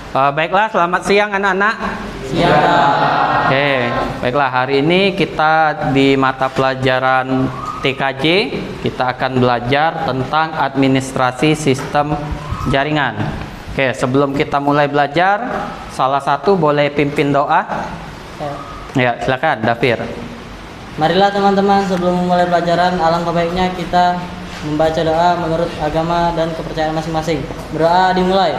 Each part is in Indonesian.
Baiklah, selamat siang anak-anak. Siang. Oke, baiklah, hari ini kita di mata pelajaran TKJ kita akan belajar tentang administrasi sistem jaringan. Oke, sebelum kita mulai belajar, salah satu boleh pimpin doa. Ya, silakan, Dafir. Marilah teman-teman, sebelum memulai pelajaran, alangkah baiknya kita membaca doa menurut agama dan kepercayaan masing-masing. Berdoa dimulai.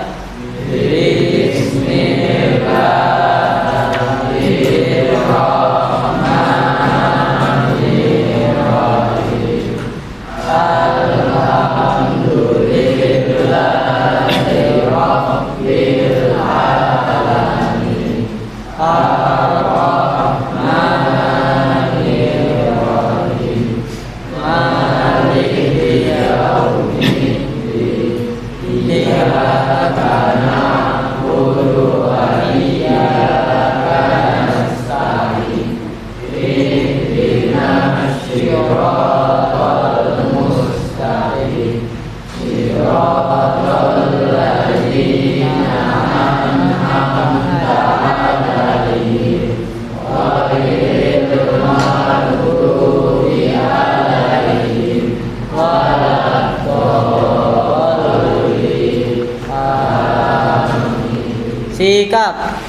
Sikap.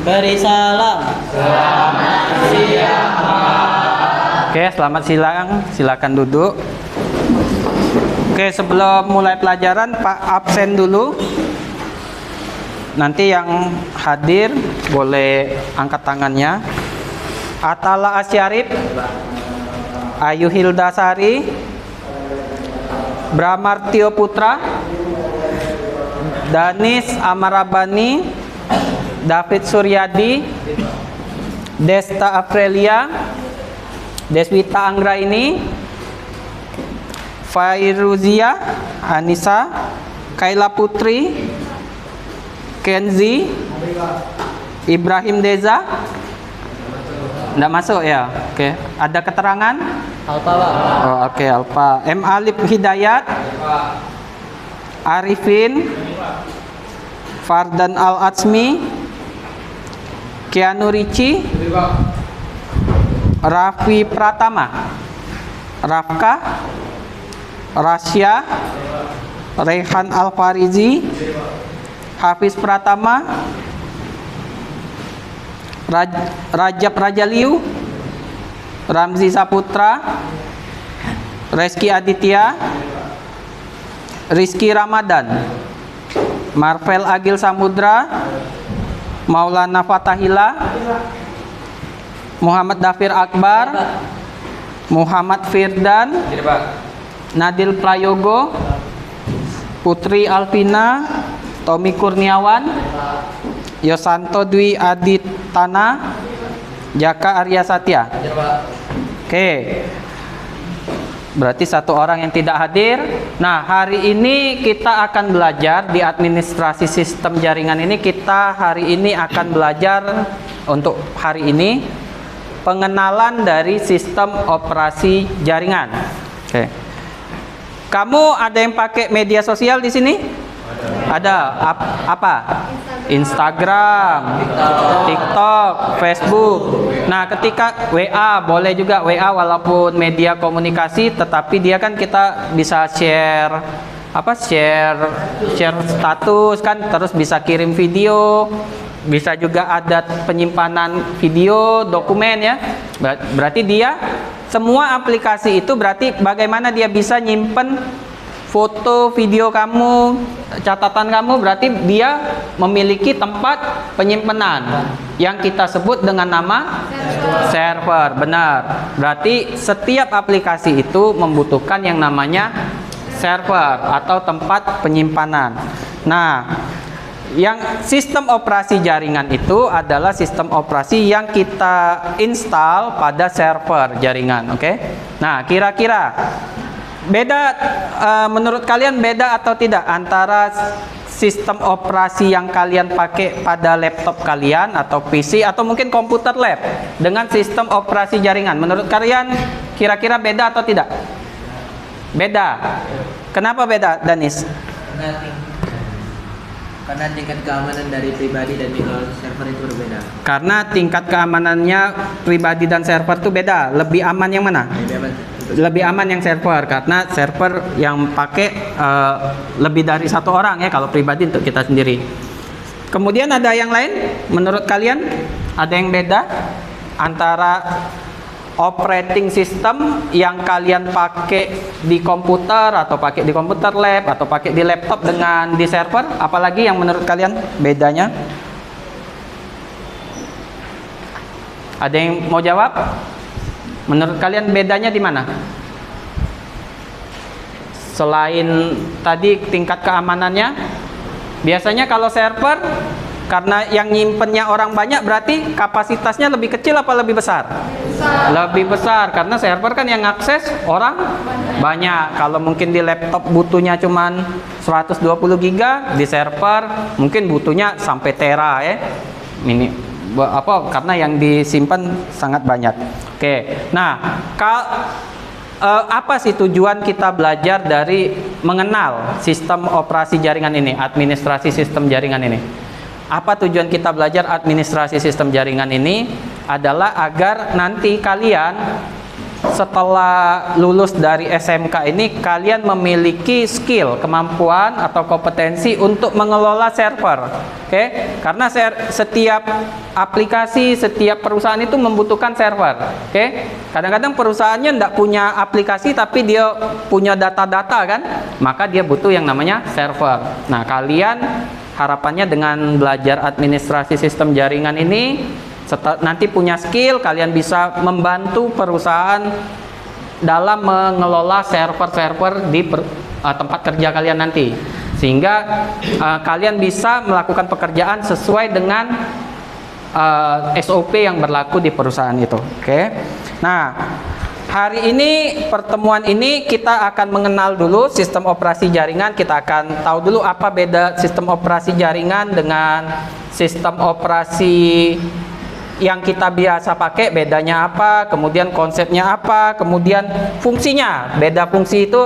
Beri salam. Selamat siang. Oke, selamat siang. Silakan duduk. Oke, sebelum mulai pelajaran, Pak absen dulu. Nanti yang hadir boleh angkat tangannya. Atala Asyarif, Ayu Hildasari, Bramartio Putra, Danis Amarabani, David Suryadi, Desta Aprilia, Deswita Anggraini, Fairuzia Anissa, Kaila Putri, Kenzi, Ibrahim Deza. Nggak masuk ya? Oke. Ada keterangan? Alpa, Pak. Oh, oke, Alpa. M. Alif Hidayat, Arifin, Fardan Al-Atsmi, Kianu Ricci, Raffi Pratama, Rafka, Rasya, Rehan Al-Farizi, Hafiz Pratama, Rajab Rajaliu, Ramzi Saputra, Reski Aditya, Rizky Ramadan, Marvel Agil Samudra, Maulana Fatahila, Muhammad Dafir Akbar, Muhammad Firdan, Nadil Prayogo, Putri Alvina, Tommy Kurniawan, Yosanto Dwi Aditana, Jaka Arya Satya. Oke. Berarti satu orang yang tidak hadir. Nah, hari ini kita akan belajar di administrasi sistem jaringan ini. Kita hari ini akan belajar untuk hari ini pengenalan dari sistem operasi jaringan. Oke. Kamu ada yang pakai media sosial di sini? Ada. Apa? Instagram, TikTok, Facebook. Nah, ketika WA, boleh juga WA walaupun media komunikasi, tetapi dia kan kita bisa share status kan, terus bisa kirim video, bisa juga ada penyimpanan video, dokumen ya. Berarti dia semua aplikasi itu berarti bagaimana dia bisa nyimpen foto, video kamu, catatan kamu, berarti dia memiliki tempat penyimpanan yang kita sebut dengan nama server. Benar. Berarti setiap aplikasi itu membutuhkan yang namanya server atau tempat penyimpanan. Nah, yang sistem operasi jaringan itu adalah sistem operasi yang kita install pada server jaringan. Oke. Nah, kira-kira beda, menurut kalian beda atau tidak antara sistem operasi yang kalian pakai pada laptop kalian atau PC atau mungkin komputer lab dengan sistem operasi jaringan? Menurut kalian kira-kira beda atau tidak? Beda. Kenapa beda, Danis? Karena tingkat keamanan dari pribadi dan micro server itu berbeda. Karena tingkat keamanannya pribadi dan server itu beda. Lebih aman yang mana? Lebih aman yang server, karena server yang pakai lebih dari satu orang ya, kalau pribadi untuk kita sendiri. Kemudian ada yang lain menurut kalian? Ada yang beda antara operating system yang kalian pakai di komputer atau pakai di komputer lab atau pakai di laptop dengan di server? Apalagi yang menurut kalian bedanya? Ada yang mau jawab? Menurut kalian bedanya di mana? Selain tadi tingkat keamanannya, biasanya kalau server karena yang nyimpennya orang banyak, berarti kapasitasnya lebih kecil apa lebih besar? Lebih besar, karena server kan yang akses orang banyak. Kalau mungkin di laptop butuhnya cuman 120 giga, di server mungkin butuhnya sampai tera ya. Karena yang disimpan sangat banyak. Oke. Nah, apa sih tujuan kita belajar dari mengenal sistem operasi jaringan ini, administrasi sistem jaringan ini? Apa tujuan kita belajar administrasi sistem jaringan ini? Adalah agar nanti kalian setelah lulus dari SMK ini, kalian memiliki skill, kemampuan atau kompetensi untuk mengelola server. Oke? Karena setiap aplikasi, setiap perusahaan itu membutuhkan server. Oke? Kadang-kadang perusahaannya tidak punya aplikasi tapi dia punya data-data kan? Maka dia butuh yang namanya server. Nah, kalian harapannya dengan belajar administrasi sistem jaringan ini, nanti punya skill, kalian bisa membantu perusahaan dalam mengelola server-server di tempat kerja kalian nanti, sehingga kalian bisa melakukan pekerjaan sesuai dengan SOP yang berlaku di perusahaan itu. Oke. Nah, hari ini pertemuan ini kita akan mengenal dulu sistem operasi jaringan. Kita akan tahu dulu apa beda sistem operasi jaringan dengan sistem operasi yang kita biasa pakai, bedanya apa, kemudian konsepnya apa, kemudian fungsinya, beda fungsi itu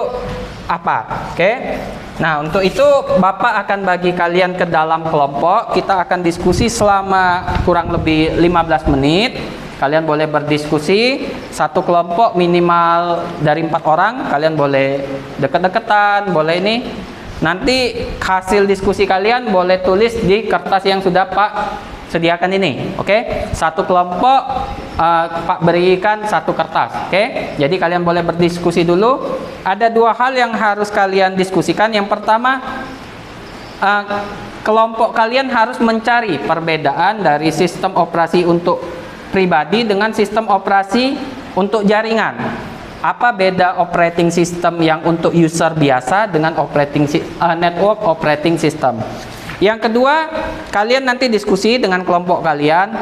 apa. Oke. Nah, untuk itu Bapak akan bagi kalian ke dalam kelompok. Kita akan diskusi selama kurang lebih 15 menit. Kalian boleh berdiskusi, satu kelompok minimal dari 4 orang. Kalian boleh deket-deketan, boleh ini. Nanti hasil diskusi kalian boleh tulis di kertas yang sudah Pak sediakan ini. Oke? Satu kelompok Pak berikan satu kertas. Oke? Jadi kalian boleh berdiskusi dulu. Ada 2 hal yang harus kalian diskusikan. Yang pertama, kelompok kalian harus mencari perbedaan dari sistem operasi untuk pribadi dengan sistem operasi untuk jaringan. Apa beda operating system yang untuk user biasa dengan network operating system? Yang kedua, kalian nanti diskusi dengan kelompok kalian.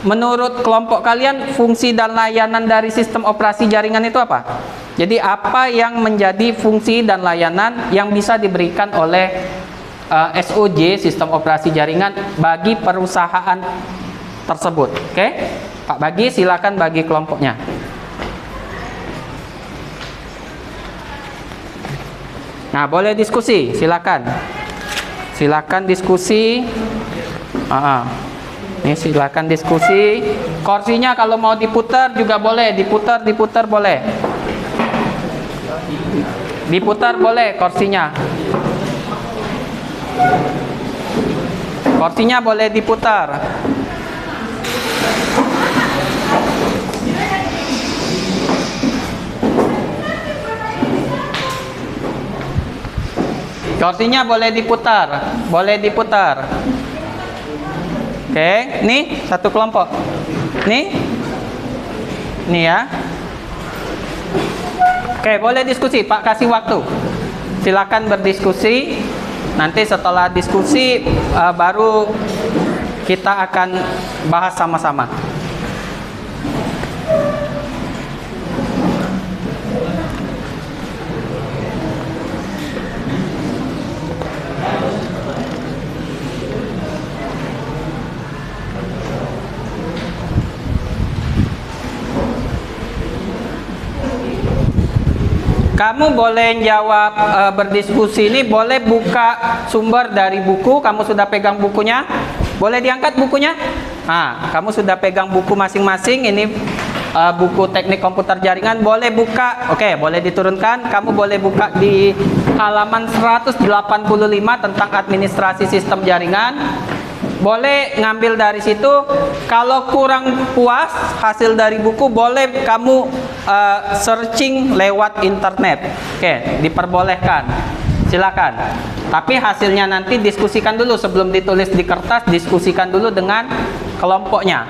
Menurut kelompok kalian, fungsi dan layanan dari sistem operasi jaringan itu apa? Jadi apa yang menjadi fungsi dan layanan yang bisa diberikan oleh SOJ, sistem operasi jaringan, bagi perusahaan tersebut? Oke? Pak Bagi, silakan bagi kelompoknya. Nah, boleh diskusi, silakan. Silakan diskusi. Ini silakan diskusi. Kursinya kalau mau diputar juga boleh, diputar boleh. Diputar boleh kursinya. Kursinya boleh diputar. Kursinya boleh diputar. Oke, nih satu kelompok. Nih ya. Oke, boleh diskusi. Pak kasih waktu. Silakan berdiskusi. Nanti setelah diskusi baru kita akan bahas sama-sama. Kamu boleh jawab, berdiskusi ini, boleh buka sumber dari buku. Kamu sudah pegang bukunya? Boleh diangkat bukunya? Nah, kamu sudah pegang buku masing-masing. Ini buku teknik komputer jaringan, boleh buka. Oke, boleh diturunkan. Kamu boleh buka di halaman 185 tentang administrasi sistem jaringan. Boleh ngambil dari situ. Kalau kurang puas hasil dari buku, boleh kamu searching lewat internet. Oke, diperbolehkan. Silakan. Tapi hasilnya nanti diskusikan dulu sebelum ditulis di kertas, diskusikan dulu dengan kelompoknya.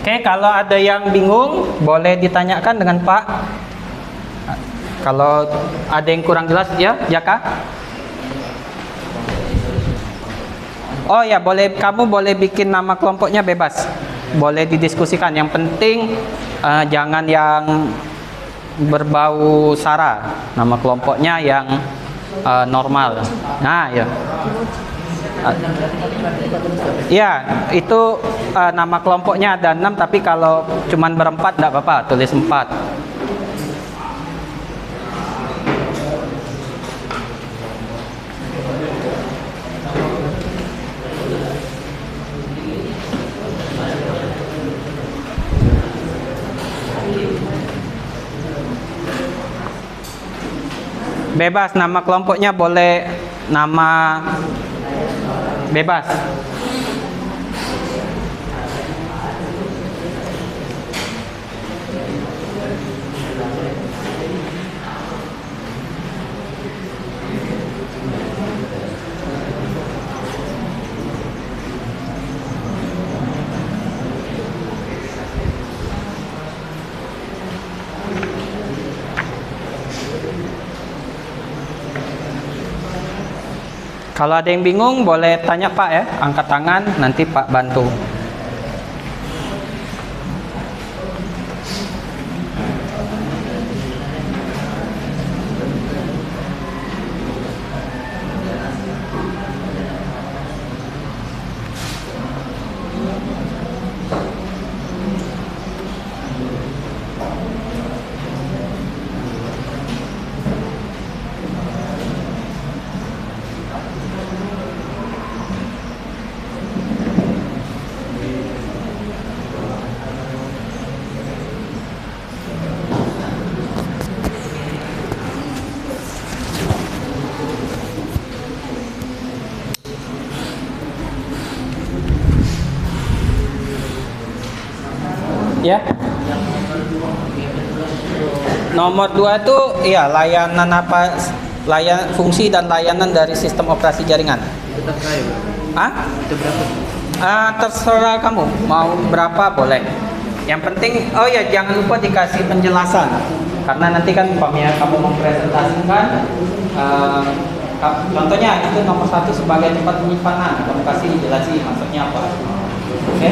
Oke, kalau ada yang bingung boleh ditanyakan dengan Pak. Kalau ada yang kurang jelas ya, Jaka. Oh ya, kamu boleh bikin nama kelompoknya bebas. Boleh didiskusikan. Yang penting jangan yang berbau sara. Nama kelompoknya yang normal. Nah, ya. Ya, itu nama kelompoknya ada 6, tapi kalau cuman berempat enggak apa-apa, tulis 4. Bebas, nama kelompoknya boleh nama bebas. Kalau ada yang bingung boleh tanya Pak ya, angkat tangan nanti Pak bantu. Ya. Nomor 2 itu ya layanan apa, fungsi dan layanan dari sistem operasi jaringan. Itu terserah ya, Bro. Ah? Itu berapa? Terserah kamu mau berapa boleh. Yang penting oh ya jangan lupa dikasih penjelasan karena nanti kan umpamanya kamu mempresentasikan contohnya itu nomor 1 sebagai tempat penyimpanan, kamu kasih jelasin maksudnya apa. Oke?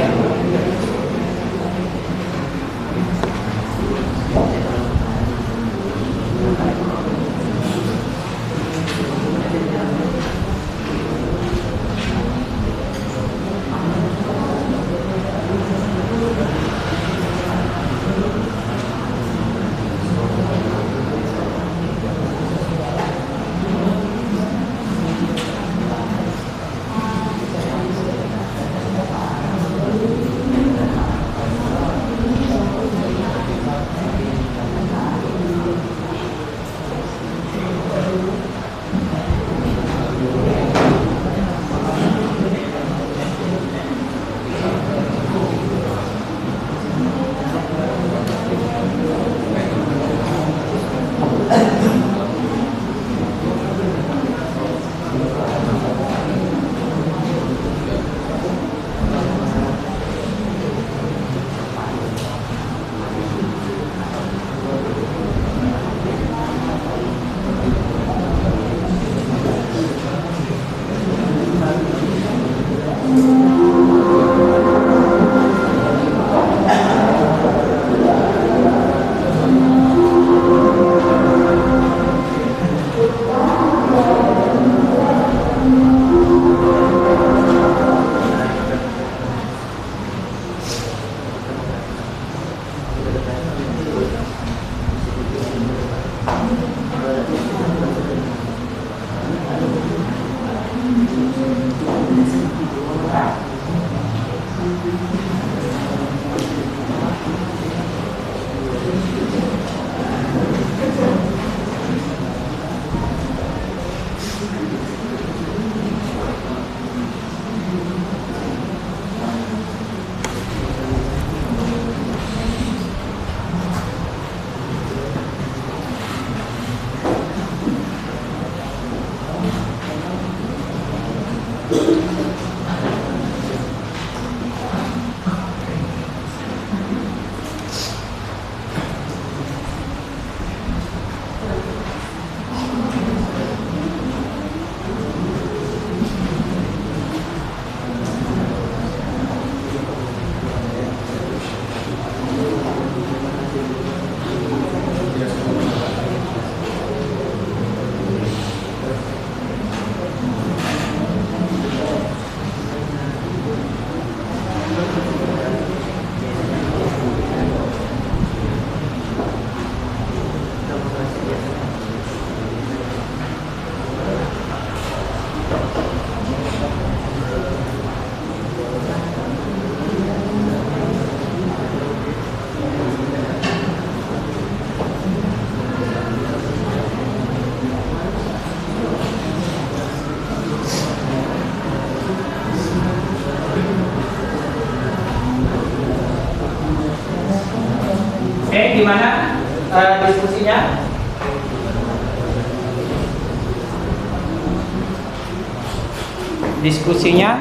diskusinya.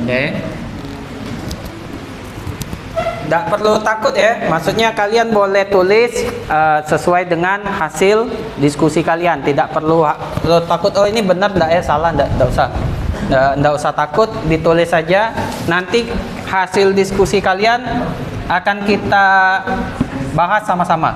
Oke. Tidak perlu takut ya, maksudnya kalian boleh tulis sesuai dengan hasil diskusi kalian. Tidak perlu takut, oh ini benar tidak ya, salah, tidak usah. Tidak usah takut, ditulis saja. Nanti hasil diskusi kalian akan kita bahas sama-sama.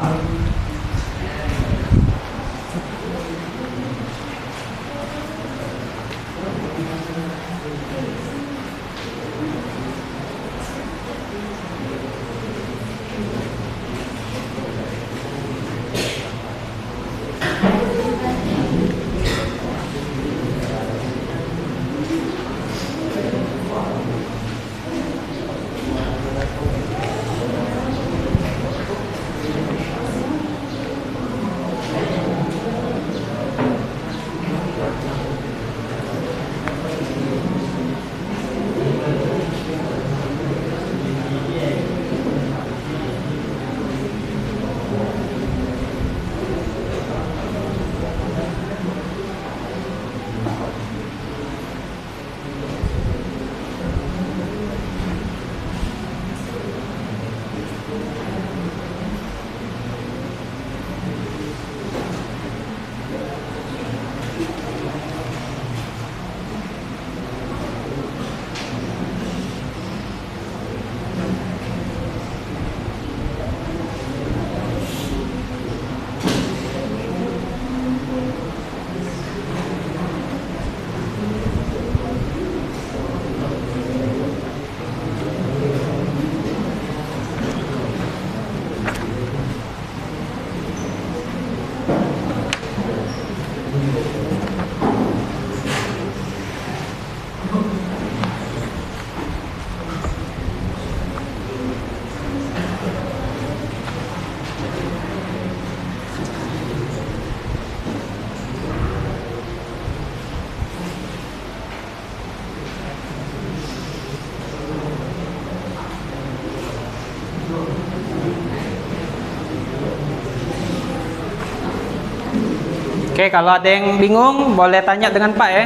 Oke, kalau ada yang bingung boleh tanya dengan Pak ya.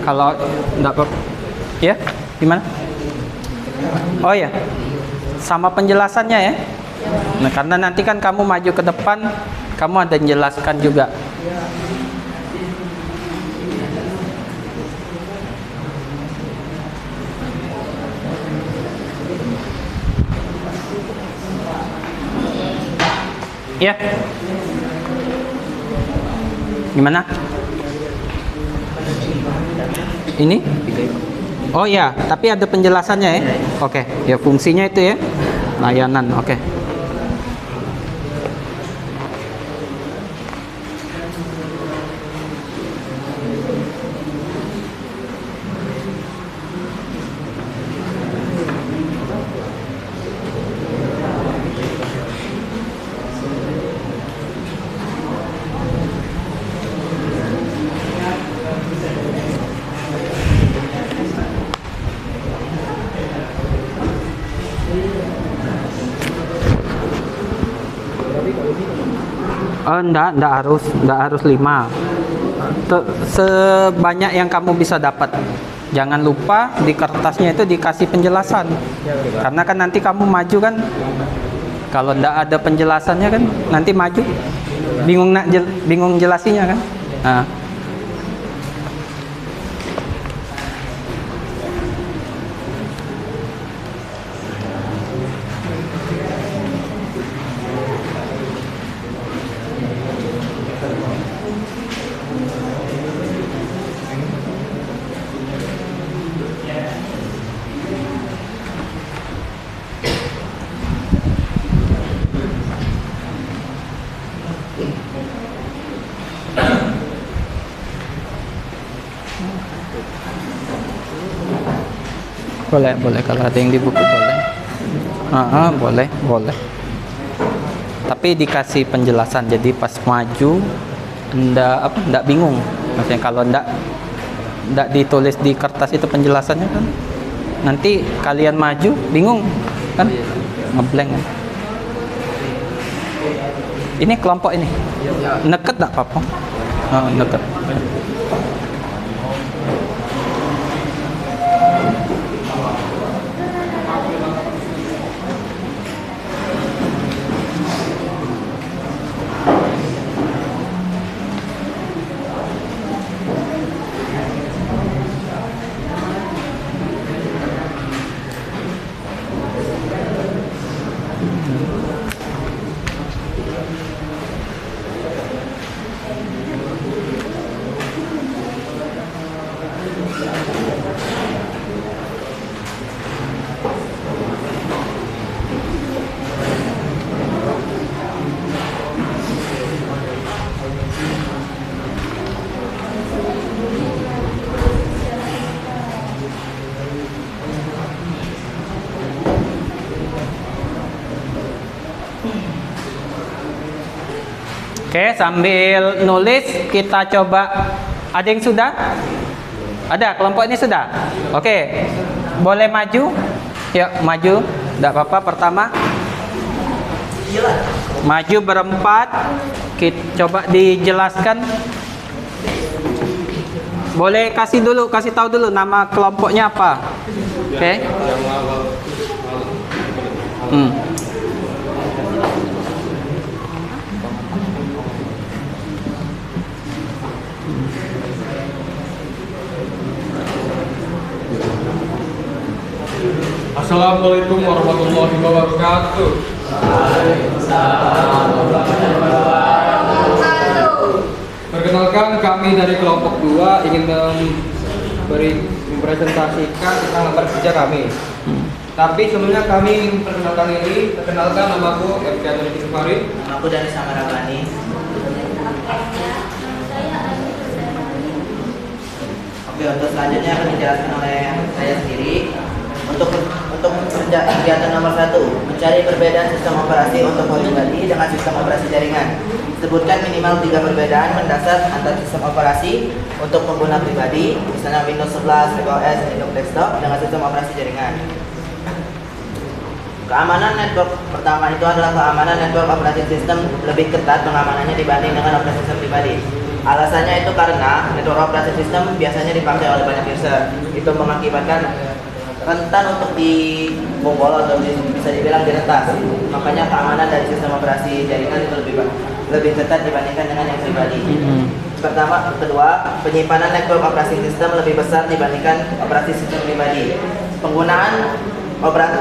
Kalau enggak apa, ya, gimana? Oh ya, sama penjelasannya ya. Nah, karena nanti kan kamu maju ke depan, kamu ada menjelaskan juga. Ya. Gimana? Ini? Oh ya, tapi ada penjelasannya ya. Oke, ya fungsinya itu ya. Layanan, oke. Enggak harus 5. Sebanyak yang kamu bisa dapat. Jangan lupa di kertasnya itu dikasih penjelasan. Karena kan nanti kamu maju kan, kalau enggak ada penjelasannya kan nanti maju bingung jelasinya kan. Nah. Boleh kalau ada yang di buku boleh. Boleh. Tapi dikasih penjelasan, jadi pas maju ndak bingung. Maksudnya kalau ndak ditulis di kertas itu penjelasannya kan, nanti kalian maju bingung kan, ngeblank kan. Ini kelompok ini neket ndak Papa? Neket. Oke, sambil nulis kita coba. Ada yang sudah? Ada, kelompok ini sudah? Oke, boleh maju? Yuk, maju. Tidak apa-apa, pertama. Maju berempat. Kita coba dijelaskan. Boleh kasih tahu dulu nama kelompoknya apa? Oke. Assalamualaikum warahmatullahi wabarakatuh. Perkenalkan, kami dari kelompok 2 ingin mempresentasikan tentang lembar kerja kami. Tapi sebelumnya kami ingin perkenalkan namaku F.K. Anthony Farid. Aku dari Samarabani. Oke, untuk selanjutnya akan dijelaskan oleh saya sendiri. Untuk kegiatan nomor 1, mencari perbedaan sistem operasi untuk pribadi dengan sistem operasi jaringan. Sebutkan minimal 3 perbedaan mendasar antara sistem operasi untuk pengguna pribadi, misalnya Windows 11, macOS, Linux desktop, dengan sistem operasi jaringan. Keamanan network pertama itu adalah keamanan network operating system lebih ketat pengamanannya dibanding dengan operating system pribadi. Alasannya itu karena network operating system biasanya dipakai oleh banyak user. Itu mengakibatkan rentan untuk dibobol atau bisa dibilang diretas. Makanya keamanan dari sistem operasi jaringan itu lebih ketat dibandingkan dengan yang pribadi. Kedua, penyimpanan network operasi sistem lebih besar dibandingkan operasi sistem pribadi. Penggunaan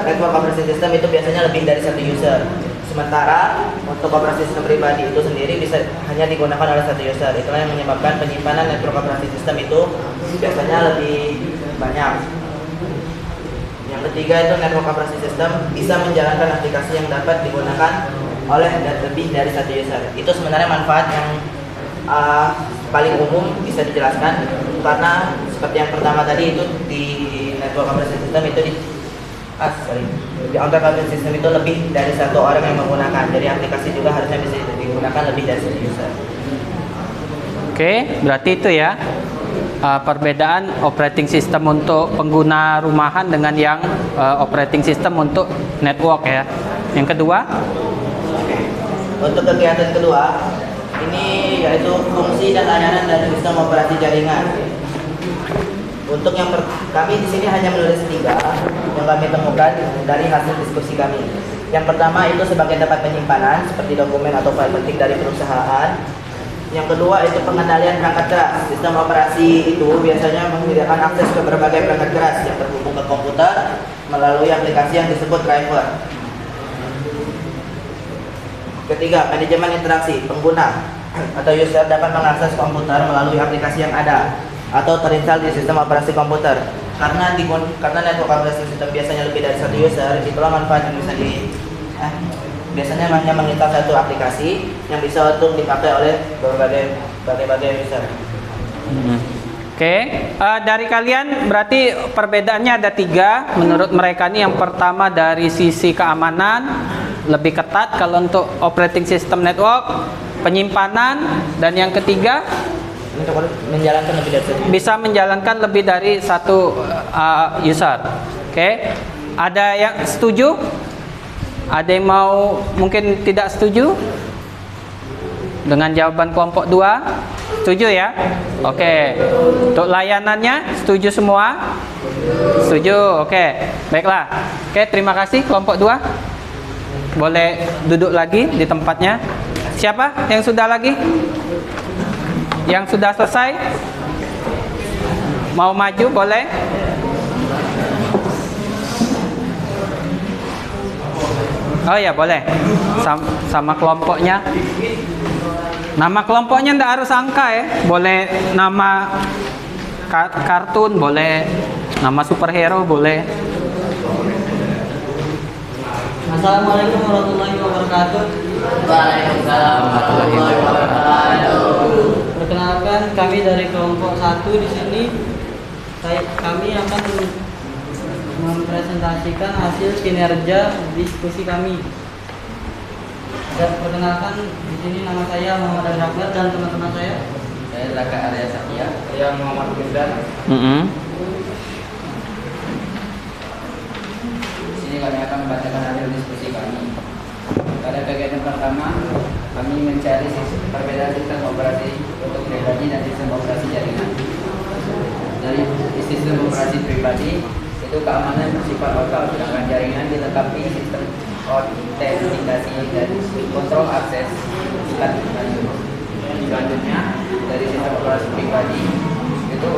network operasi sistem itu biasanya lebih dari 1 user. Sementara untuk operasi sistem pribadi itu sendiri bisa hanya digunakan oleh 1 user. Itulah yang menyebabkan penyimpanan network operasi sistem itu biasanya lebih banyak. Yang ketiga itu network operasi sistem bisa menjalankan aplikasi yang dapat digunakan oleh lebih dari 1 user. Itu sebenarnya manfaat yang paling umum bisa dijelaskan, karena seperti yang pertama tadi itu di network operasi sistem itu di operating system itu lebih dari 1 orang yang menggunakan. Jadi aplikasi juga harusnya bisa digunakan lebih dari 1 user. Oke, berarti itu ya. Perbedaan operating system untuk pengguna rumahan dengan yang operating system untuk network ya. Yang kedua, untuk kegiatan kedua ini yaitu fungsi dan layanan dari sistem operasi jaringan. Untuk kami di sini hanya menulis 3 yang kami temukan dari hasil diskusi kami. Yang pertama itu sebagai tempat penyimpanan seperti dokumen atau file penting dari perusahaan. Yang kedua itu pengendalian perangkat keras. Sistem operasi itu biasanya menyediakan akses ke berbagai perangkat keras yang terhubung ke komputer melalui aplikasi yang disebut driver. Ketiga, manajemen interaksi. Pengguna atau user dapat mengakses komputer melalui aplikasi yang ada atau terinstall di sistem operasi komputer. Karena network operasi sistem biasanya lebih dari 1 user, itulah manfaat yang bisa biasanya hanya menginstal 1 aplikasi yang bisa untuk dipakai oleh berbagai user. Oke, dari kalian berarti perbedaannya ada 3 menurut mereka nih. Yang pertama dari sisi keamanan lebih ketat kalau untuk operating system network, penyimpanan, dan yang ketiga Untuk menjalankan lebih dari 1 user. bisa menjalankan lebih dari 1 user. Oke, ada yang setuju? Ada yang mau mungkin tidak setuju? dengan jawaban kelompok 2? Setuju ya? Oke. Untuk layanannya setuju semua? Setuju. Oke. Baiklah. Oke, terima kasih kelompok 2. Boleh duduk lagi di tempatnya. Siapa yang sudah lagi? Yang sudah selesai? Mau maju boleh? Oh ya boleh. Sama kelompoknya. Nama kelompoknya ndak harus angka ya. Boleh nama kartun, boleh nama superhero, boleh. Assalamualaikum warahmatullahi wabarakatuh. Waalaikumsalam warahmatullahi wabarakatuh. Perkenalkan, kami dari kelompok 1 di sini. Kami akan mempresentasikan hasil kinerja diskusi kami. Dan perkenalkan, di sini nama saya Muhammad Akbar dan teman-teman saya. Saya Laka Arya Satya. Saya Muhammad Firdan. Di sini kami akan membacakan hasil diskusi kami. Pada kegiatan pertama, kami mencari perbedaan sistem operasi untuk pribadi dan sistem operasi jaringan. Dari sistem operasi pribadi itu keamanan bersifat lokal, sedangkan jaringan dilengkapi sistem autentikasi dan kontrol akses tingkat lanjut. Selanjutnya, dari sistem operasi pribadi itu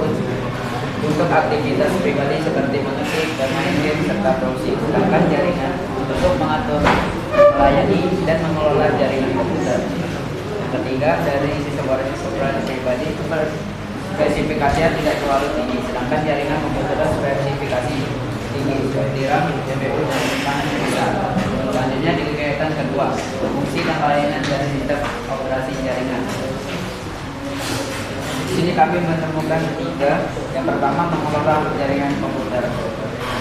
untuk aktivitas pribadi seperti mengetik dan main game serta browsing, sedangkan jaringan untuk mengatur, melayani dan mengelola jaringan komputer. Yang ketiga, dari sistem operasi pribadi spesifikasinya tidak terlalu tinggi, sedangkan jaringan komputer spesifikasi tinggi seperti RAM, CPU, dan simpanan besar. Selanjutnya di kegiatan kedua, fungsi dan layanan dari sistem operasi jaringan. Di sini kami menemukan 3. Yang pertama, mengelola jaringan komputer,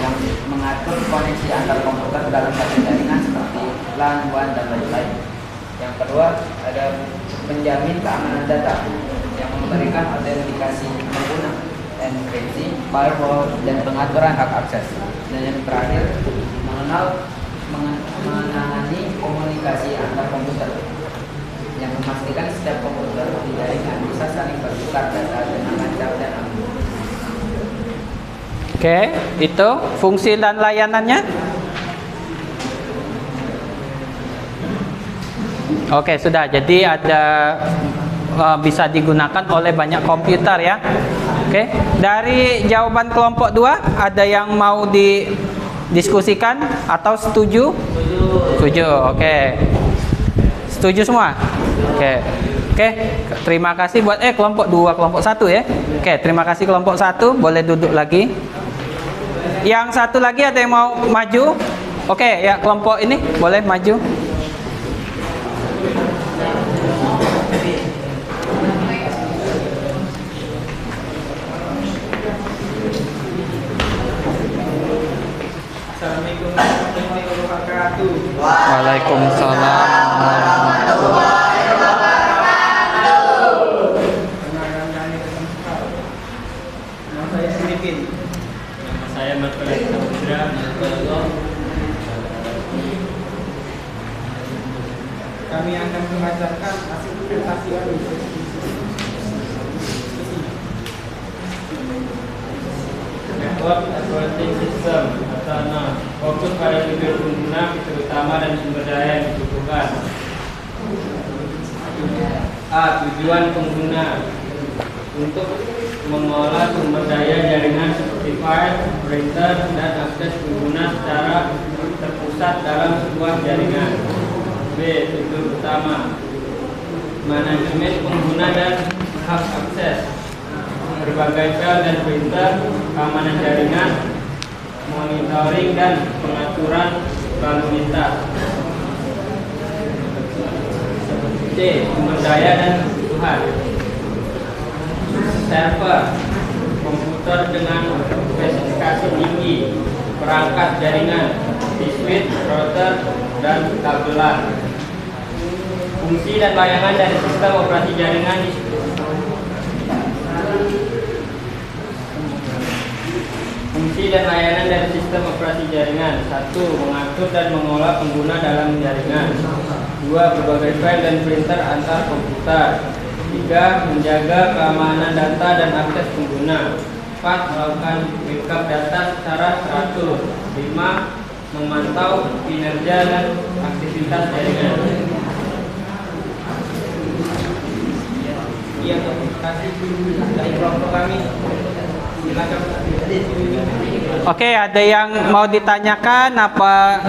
yang mengatur koneksi antar komputer dalam satu jaringan seperti LAN, WAN, dan lain-lain. Yang kedua, ada penjamin keamanan data yang memberikan autentikasi pengguna, enkripsi, firewall, dan pengaturan hak akses. Dan yang terakhir, menangani komunikasi antar komputer yang memastikan setiap komputer di jaringan bisa saling bertukar data dengan lancar dan aman. Oke, itu fungsi dan layanannya. Oke, sudah. Jadi ada bisa digunakan oleh banyak komputer ya. Oke, dari jawaban kelompok 2 ada yang mau didiskusikan atau setuju? Setuju. Oke. Setuju semua? Oke. Oke, terima kasih buat kelompok 2, kelompok 1 ya. Oke, terima kasih kelompok 1, boleh duduk lagi. Yang satu lagi ada yang mau maju? Oke, ya kelompok ini boleh maju. Assalamualaikum warahmatullahi wabarakatuh. Waalaikumsalam warahmatullahi Perkenalkan kami nama saya Filipin. Nama saya Martha Putra. Kami akan membacakan hasil presentasi kami. Network operating system atau NOS fokus pada tujuan pengguna, terutama dan sumber daya yang dibutuhkan. A. Tujuan pengguna untuk mengolah sumber daya jaringan seperti file, printer, dan akses pengguna secara terpusat dalam sebuah jaringan. B. Tujuan utama manajemen pengguna dan hak akses, berbagai file dan printer, keamanan jaringan, monitoring dan pengaturan lalu lintas. C. Sumber daya dan kebutuhan. Server, komputer dengan spesifikasi tinggi, perangkat jaringan, switch, router, dan kabelan. Fungsi dan layanan dari sistem operasi jaringan Fungsi dan layanan dari sistem operasi jaringan. 1. Mengatur dan mengolah pengguna dalam jaringan. 2. 2. Berbagai file dan printer antar komputer. 3. Menjaga keamanan data dan akses pengguna. 4. Melakukan backup data secara teratur. 5. Memantau kinerja dan aktivitas jaringan. Iya, terima kasih dari kelompok kami. Silakan. Oke, ada yang mau ditanyakan apa?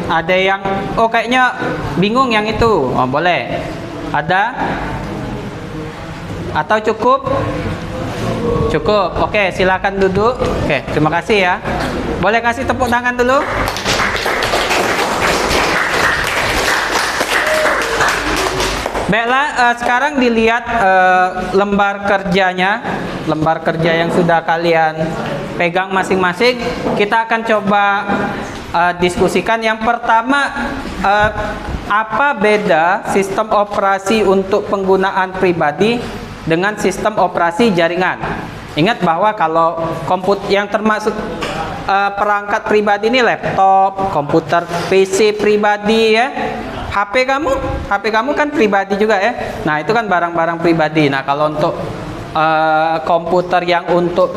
Ada yang kayaknya bingung yang itu. Oh, boleh. Ada? Atau cukup? Cukup. Oke, silakan duduk. Oke, terima kasih ya. Boleh kasih tepuk tangan dulu? Baiklah, sekarang dilihat lembar kerjanya, lembar kerja yang sudah kalian pegang masing-masing. Kita akan coba diskusikan. Yang pertama, apa beda sistem operasi untuk penggunaan pribadi dengan sistem operasi jaringan? Ingat bahwa kalau yang termasuk perangkat pribadi ini laptop, komputer PC pribadi ya. HP kamu kan pribadi juga ya. Nah, itu kan barang-barang pribadi. Nah, kalau untuk komputer yang untuk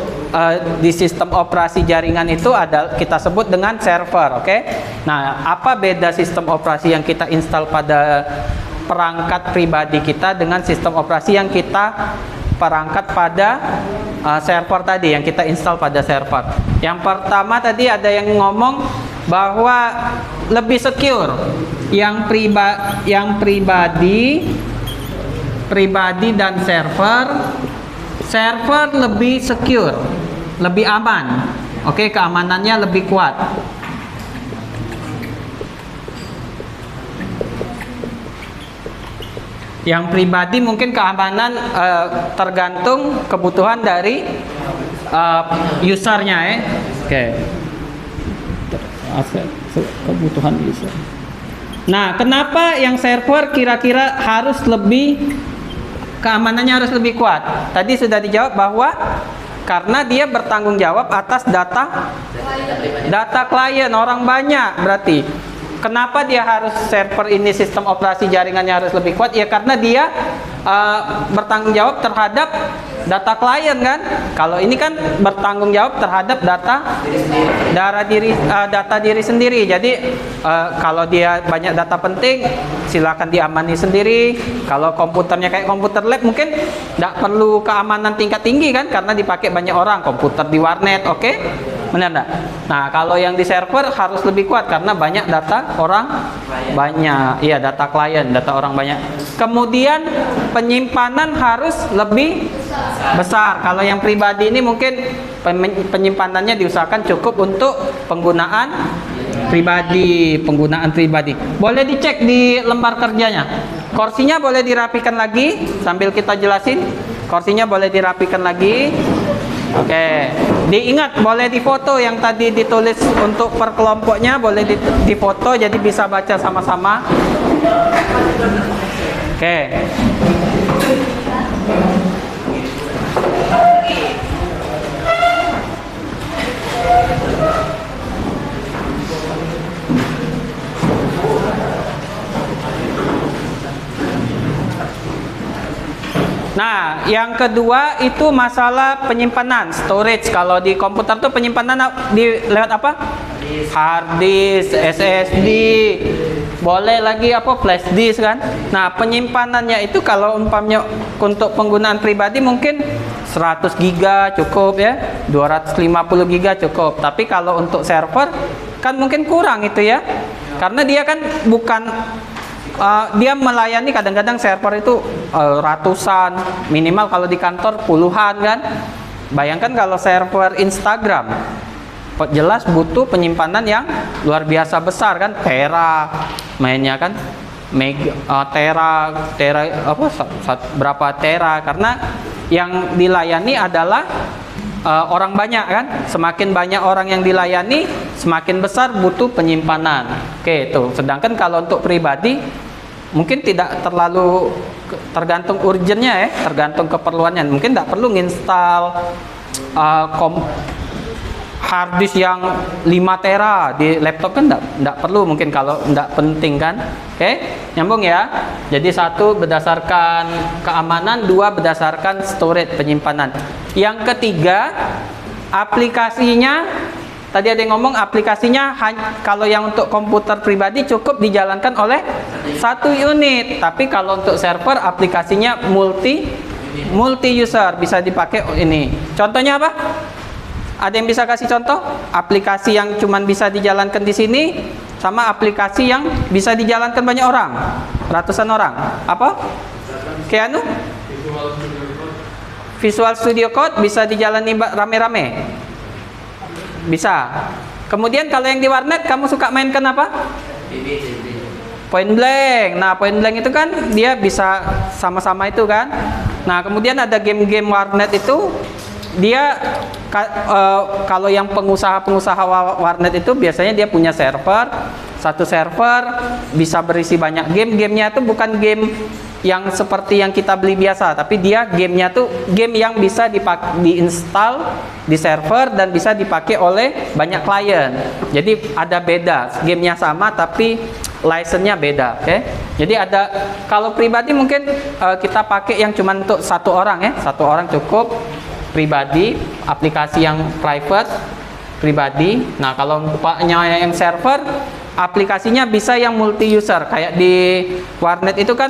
di sistem operasi jaringan itu kita sebut dengan server, oke? Nah, apa beda sistem operasi yang kita install pada perangkat pribadi kita dengan sistem operasi yang kita perangkat pada server tadi, yang kita install pada server? Yang pertama tadi ada yang ngomong bahwa lebih secure. Yang pribadi dan server lebih secure, lebih aman. Oke, keamanannya lebih kuat. Yang pribadi mungkin keamanan tergantung kebutuhan dari usernya ya. Oke. Kebutuhan user. Nah, kenapa yang server kira-kira harus keamanannya harus lebih kuat? Tadi sudah dijawab bahwa karena dia bertanggung jawab atas data klien orang banyak. Berarti kenapa dia harus server ini sistem operasi jaringannya harus lebih kuat? Ya karena dia bertanggung jawab terhadap data klien kan. Kalau ini kan bertanggung jawab terhadap data diri sendiri. Jadi kalau dia banyak data penting, silakan diamani sendiri. Kalau komputernya kayak komputer lab, mungkin tidak perlu keamanan tingkat tinggi kan, karena dipakai banyak orang. Komputer di warnet, oke? Benar enggak? Nah, kalau yang di server harus lebih kuat karena banyak data orang banyak. Iya, data klien, data orang banyak. Kemudian penyimpanan harus lebih besar. Kalau yang pribadi ini mungkin penyimpanannya diusahakan cukup untuk penggunaan pribadi. Boleh dicek di lembar kerjanya. Kursinya boleh dirapikan lagi sambil kita jelasin. Kursinya boleh dirapikan lagi. Oke, diingat boleh difoto yang tadi ditulis untuk per kelompoknya, boleh difoto jadi bisa baca sama-sama. Oke. Nah, yang kedua itu masalah penyimpanan, storage. Kalau di komputer tuh penyimpanan lewat apa? Hard disk, SSD, boleh lagi flash disk kan. Nah, penyimpanannya itu kalau umpamanya untuk penggunaan pribadi mungkin 100 giga cukup ya, 250 giga cukup. Tapi kalau untuk server kan mungkin kurang itu ya, karena dia kan bukan dia melayani kadang-kadang server itu ratusan, minimal kalau di kantor puluhan kan. Bayangkan kalau server Instagram, jelas butuh penyimpanan yang luar biasa besar kan, tera mainnya kan, berapa tera, karena yang dilayani adalah orang banyak kan. Semakin banyak orang yang dilayani, semakin besar butuh penyimpanan. Oke, itu. Sedangkan kalau untuk pribadi mungkin tidak terlalu tergantung urgennya ya, tergantung keperluannya. Mungkin tidak perlu nginstal hard disk yang 5 tera di laptop kan enggak perlu mungkin kalau enggak penting kan. Oke, nyambung ya. Jadi satu berdasarkan keamanan, dua berdasarkan storage penyimpanan. Yang ketiga, aplikasinya tadi ada yang ngomong aplikasinya kalau yang untuk komputer pribadi cukup dijalankan oleh satu unit, tapi kalau untuk server aplikasinya multi user, bisa dipakai ini. Contohnya apa? Ada yang bisa kasih contoh? Aplikasi yang cuman bisa dijalankan di sini sama aplikasi yang bisa dijalankan banyak orang, ratusan orang. Apa? Kayak anu? Visual Studio Code bisa dijalani rame-rame. Bisa. Kemudian kalau yang di warnet kamu suka mainkan apa? Point blank. Nah, point blank itu kan dia bisa sama-sama itu kan. Nah, kemudian ada game-game warnet itu dia kalau yang pengusaha warnet itu biasanya dia punya server, satu server bisa berisi banyak game. Gamenya itu bukan game yang seperti yang kita beli biasa, tapi dia gamenya tuh game yang bisa diinstal di server dan bisa dipakai oleh banyak klien. Jadi ada beda, gamenya sama tapi license-nya beda. Oke. Jadi ada, kalau pribadi mungkin kita pakai yang cuma untuk satu orang ya, satu orang cukup pribadi, aplikasi yang private pribadi. Nah, kalau yang server, aplikasinya bisa yang multi user. Kayak di warnet itu kan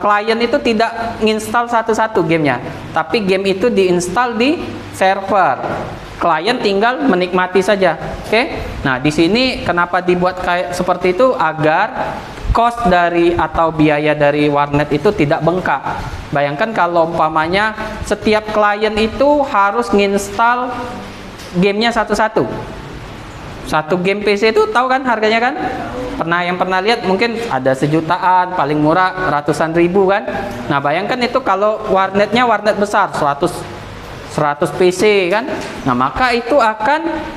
klien itu tidak nginstal satu-satu gamenya, tapi game itu diinstal di server. Klien tinggal menikmati saja. Oke. Nah, di sini kenapa dibuat kayak seperti itu, agar cost dari atau biaya dari warnet itu tidak bengkak. Bayangkan kalau umpamanya setiap klien itu harus nginstal gamenya satu-satu. Satu game PC itu tahu kan harganya kan? Yang pernah lihat mungkin ada 1 jutaan, paling murah ratusan ribu kan? Nah, bayangkan itu kalau warnetnya warnet besar 100 PC kan? Nah, maka itu akan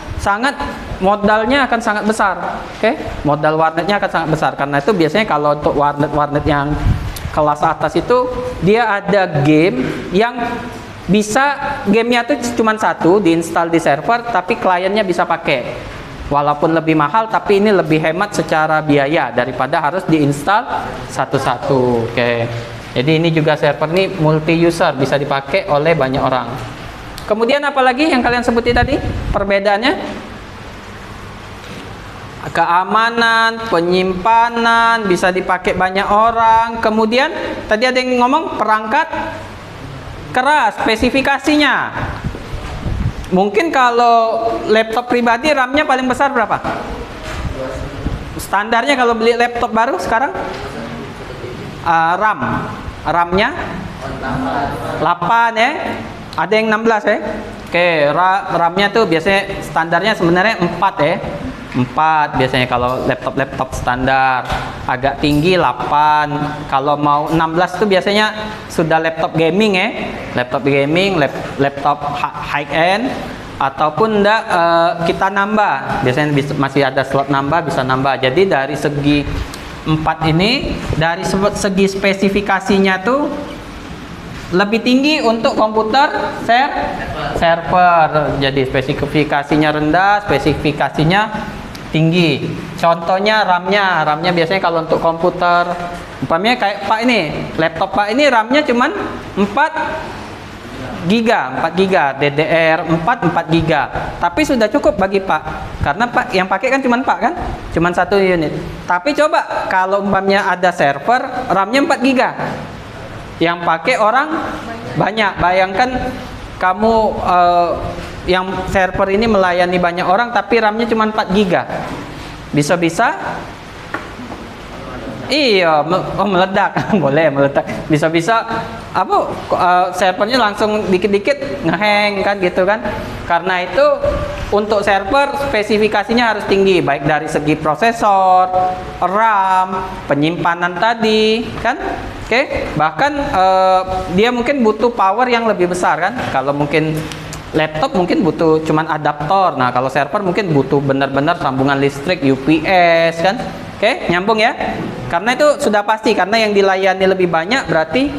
modalnya akan sangat besar. Oke? Modal warnetnya akan sangat besar. Karena itu biasanya kalau untuk warnet yang kelas atas itu dia ada game yang bisa gamenya tuh cuma satu diinstal di server, tapi kliennya bisa pakai. Walaupun lebih mahal, tapi ini lebih hemat secara biaya daripada harus diinstal satu-satu. Oke. Jadi ini juga server ini multi user, bisa dipakai oleh banyak orang. Kemudian apalagi yang kalian sebutin tadi perbedaannya? Keamanan, penyimpanan, bisa dipakai banyak orang. Kemudian tadi ada yang ngomong perangkat keras, spesifikasinya. Mungkin kalau laptop pribadi RAM-nya paling besar berapa? Standarnya kalau beli laptop baru sekarang RAM-nya 8 ya. Ada yang 16 ya. Oke, RAM-nya tuh biasanya standarnya sebenarnya 4 ya. 4 biasanya kalau laptop standar. Agak tinggi 8. Kalau mau 16 tuh biasanya sudah laptop gaming ya. Laptop gaming, laptop high end, ataupun enggak kita nambah. Biasanya masih ada slot nambah, bisa nambah. Jadi dari segi 4 ini, dari segi spesifikasinya tuh lebih tinggi untuk komputer server. Jadi spesifikasinya rendah, spesifikasinya tinggi. Contohnya RAM-nya biasanya kalau untuk komputer umpamanya kayak Pak ini, laptop Pak ini RAM-nya cuman 4 giga DDR4 giga. Tapi sudah cukup bagi Pak. Karena Pak yang pakai kan cuman Pak kan? Cuman 1 unit. Tapi coba kalau umpamanya ada server RAM-nya 4 giga. Yang pakai orang banyak. Bayangkan kamu yang server ini melayani banyak orang tapi RAM-nya cuma 4 giga. Bisa-bisa meledak. Boleh meledak. Bisa-bisa servernya langsung dikit-dikit ngehang kan gitu kan. Karena itu untuk server spesifikasinya harus tinggi, baik dari segi prosesor, RAM, penyimpanan tadi kan. Oke, bahkan dia mungkin butuh power yang lebih besar kan. Kalau mungkin laptop mungkin butuh cuman adaptor. Nah, kalau server mungkin butuh benar-benar sambungan listrik, UPS kan. Oke, nyambung ya. Karena itu sudah pasti, karena yang dilayani lebih banyak berarti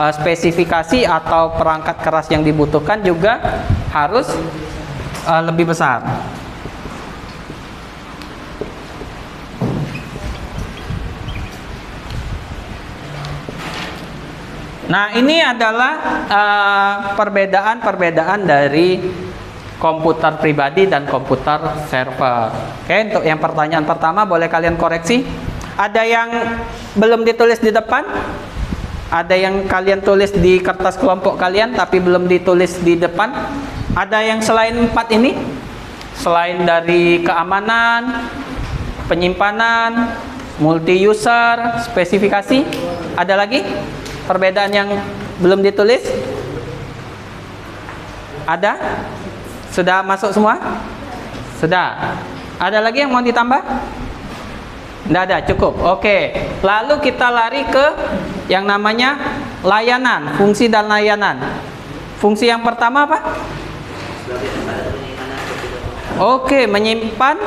spesifikasi atau perangkat keras yang dibutuhkan juga harus lebih besar. Nah, ini adalah perbedaan-perbedaan dari komputer pribadi dan komputer server. Oke, untuk yang pertanyaan pertama boleh kalian koreksi. Ada yang belum ditulis di depan? Ada yang kalian tulis di kertas kelompok kalian tapi belum ditulis di depan? Ada yang selain 4 ini? Selain dari keamanan, penyimpanan, multi user, spesifikasi, ada lagi perbedaan yang belum ditulis? Ada? Sudah masuk semua? Sudah. Ada lagi yang mau ditambah? Tidak ada, cukup. Oke. Lalu kita lari ke yang namanya layanan, fungsi dan layanan. Fungsi yang pertama apa? Oke, menyimpan.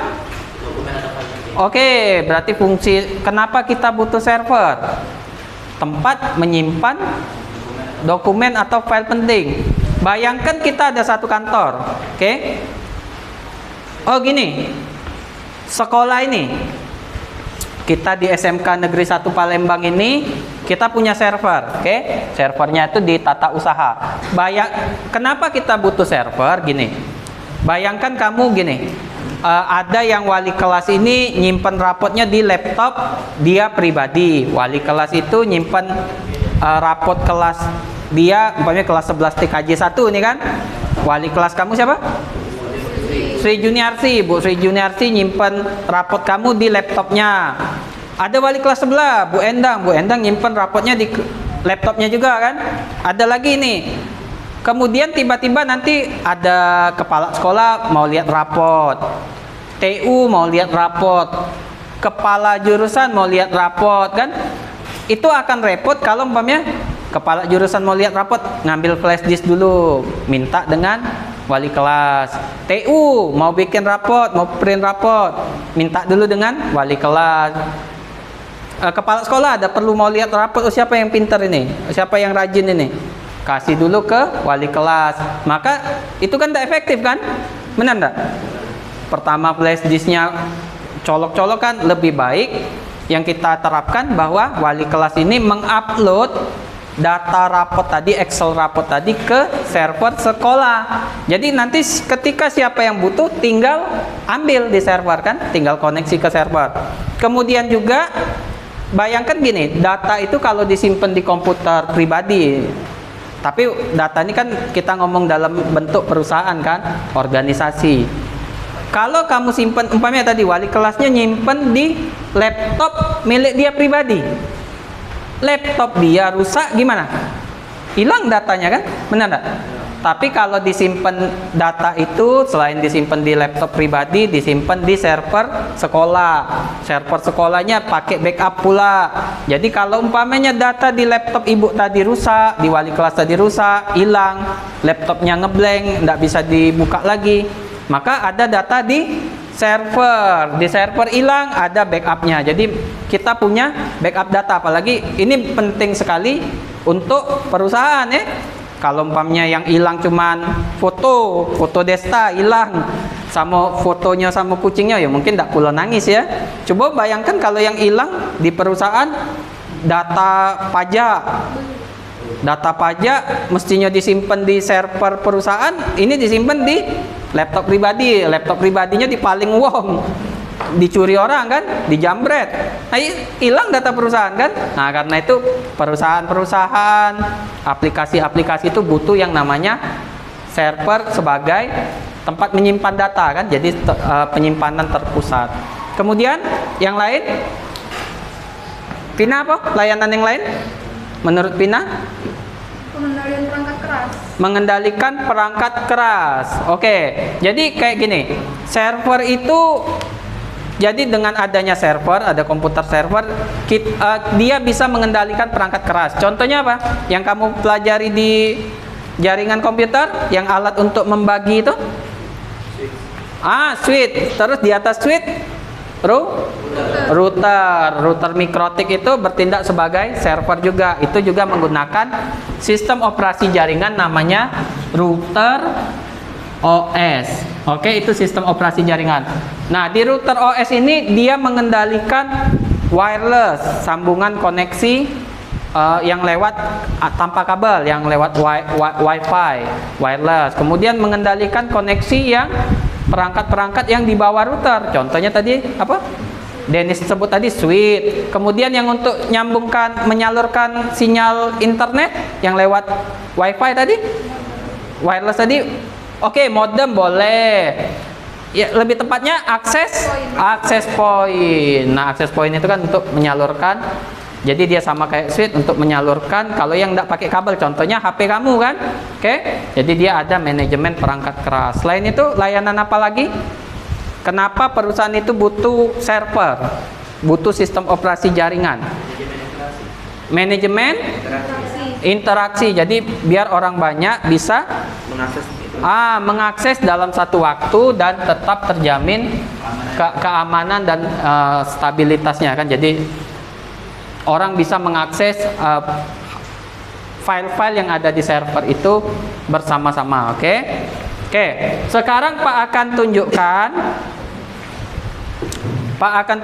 Oke, berarti fungsi. Kenapa kita butuh server? Tempat menyimpan dokumen atau file penting. Bayangkan kita ada satu kantor, oke? Oh gini, sekolah ini, kita di SMK Negeri 1 Palembang ini, kita punya server, oke? Servernya itu di tata usaha. Kenapa kita butuh server? Gini, bayangkan kamu gini, ada yang wali kelas ini nyimpen rapotnya di laptop dia pribadi. Wali kelas itu nyimpen rapot kelas dia, umpamanya kelas 11 TKJ 1 nih kan. Wali kelas kamu siapa? Sri Juniarsi. Bu Sri Juniarsi nyimpen rapot kamu di laptopnya. Ada wali kelas sebelah, Bu Endang. Bu Endang nyimpen rapotnya di laptopnya juga kan. Ada lagi nih. Kemudian tiba-tiba nanti ada kepala sekolah mau lihat rapot, TU mau lihat rapot, kepala jurusan mau lihat rapot kan. Itu akan repot kalau umpamanya kepala jurusan mau lihat rapot, ngambil flash disk dulu, minta dengan wali kelas. TU mau bikin rapot, mau print rapot, minta dulu dengan wali kelas. Kepala sekolah ada perlu mau lihat rapot, oh siapa yang pintar ini, siapa yang rajin ini, kasih dulu ke wali kelas. Maka itu kan tidak efektif kan, benar enggak? Pertama flash disknya colok-colok kan. Lebih baik yang kita terapkan bahwa wali kelas ini mengupload data rapot tadi, Excel rapot tadi ke server sekolah. Jadi nanti ketika siapa yang butuh tinggal ambil di server kan, tinggal koneksi ke server. Kemudian juga bayangkan gini, data itu kalau disimpan di komputer pribadi, tapi data ini kan kita ngomong dalam bentuk perusahaan kan, organisasi. Kalau kamu simpan, umpamanya tadi wali kelasnya nyimpen di laptop milik dia pribadi, laptop dia rusak gimana? Hilang datanya kan, benar enggak? Tapi kalau disimpan data itu selain disimpan di laptop pribadi, disimpan di server sekolah. Server sekolahnya pakai backup pula. Jadi kalau umpamanya data di laptop ibu tadi rusak, di wali kelas tadi rusak, hilang, laptopnya ngeblank, enggak bisa dibuka lagi, maka ada data di server. Di server hilang, ada backupnya. Jadi kita punya backup data. Apalagi ini penting sekali untuk perusahaan ya. Kalau umpamanya yang hilang cuman foto Desta hilang, sama fotonya sama kucingnya, ya mungkin tidak perlu nangis ya. Coba bayangkan kalau yang hilang di perusahaan data pajak. Data pajak mestinya disimpan di server perusahaan, ini disimpan di laptop pribadi. Laptop pribadinya dipaling wong, dicuri orang kan, dijambret. Nah, hilang data perusahaan kan. Nah, karena itu perusahaan-perusahaan, aplikasi-aplikasi itu butuh yang namanya server sebagai tempat menyimpan data kan. Jadi penyimpanan terpusat. Kemudian yang lain, Pina apa? Layanan yang lain? Menurut Pina? Pengendalian perangkat keras. Mengendalikan perangkat keras. Oke, jadi kayak gini, server itu, jadi dengan adanya server, ada komputer server, dia bisa mengendalikan perangkat keras. Contohnya apa? Yang kamu pelajari di jaringan komputer, yang alat untuk membagi itu? Switch. Terus di atas switch, router mikrotik itu bertindak sebagai server juga. Itu juga menggunakan sistem operasi jaringan namanya router OS. Oke, itu sistem operasi jaringan. Nah, di router OS ini dia mengendalikan wireless, sambungan koneksi yang lewat tanpa kabel, yang lewat Wi-Fi, wireless. Kemudian mengendalikan koneksi yang perangkat-perangkat yang di bawah router. Contohnya tadi apa? Dennis sebut tadi switch. Kemudian yang untuk menyalurkan sinyal internet yang lewat Wi-Fi tadi, wireless tadi. Oke, modem boleh. Ya, lebih tepatnya akses point. Nah, akses point itu kan untuk menyalurkan. Jadi dia sama kayak switch untuk menyalurkan kalau yang tidak pakai kabel. Contohnya HP kamu kan. Oke. Jadi dia ada manajemen perangkat keras. Selain itu layanan apa lagi? Kenapa perusahaan itu butuh server? Butuh sistem operasi jaringan. Manajemen interaksi. Jadi biar orang banyak bisa mengakses dalam satu waktu dan tetap terjamin keamanan dan stabilitasnya kan. Jadi orang bisa mengakses file-file yang ada di server itu bersama-sama. Oke. Sekarang Pak akan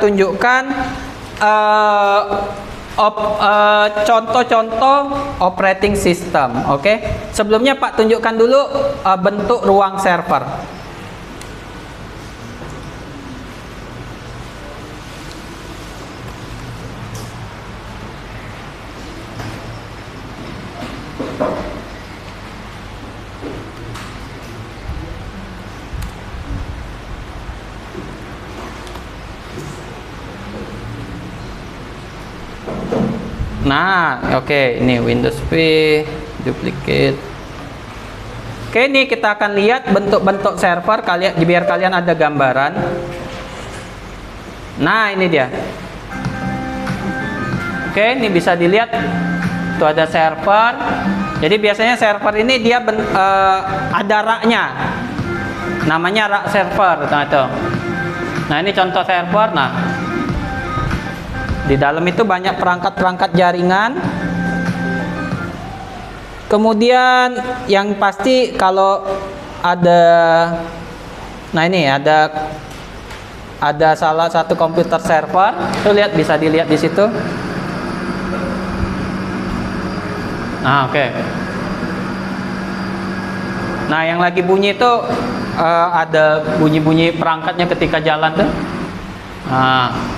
tunjukkan contoh-contoh operating system. Oke. Sebelumnya Pak tunjukkan dulu bentuk ruang server. Nah, oke, ini Windows P, duplicate. Oke, ini kita akan lihat bentuk-bentuk server biar kalian ada gambaran. Nah, ini dia. Oke, ini bisa dilihat. Tuh ada server. Jadi biasanya server ini dia ada raknya. Namanya rak server. Nah, itu. Nah, ini contoh server. Nah, di dalam itu banyak perangkat-perangkat jaringan. Kemudian yang pasti kalau ada, nah ini ada salah satu komputer server. Tuh lihat, bisa dilihat di situ. Nah, oke. Nah, yang lagi bunyi itu ada bunyi-bunyi perangkatnya ketika jalan tuh. Nah.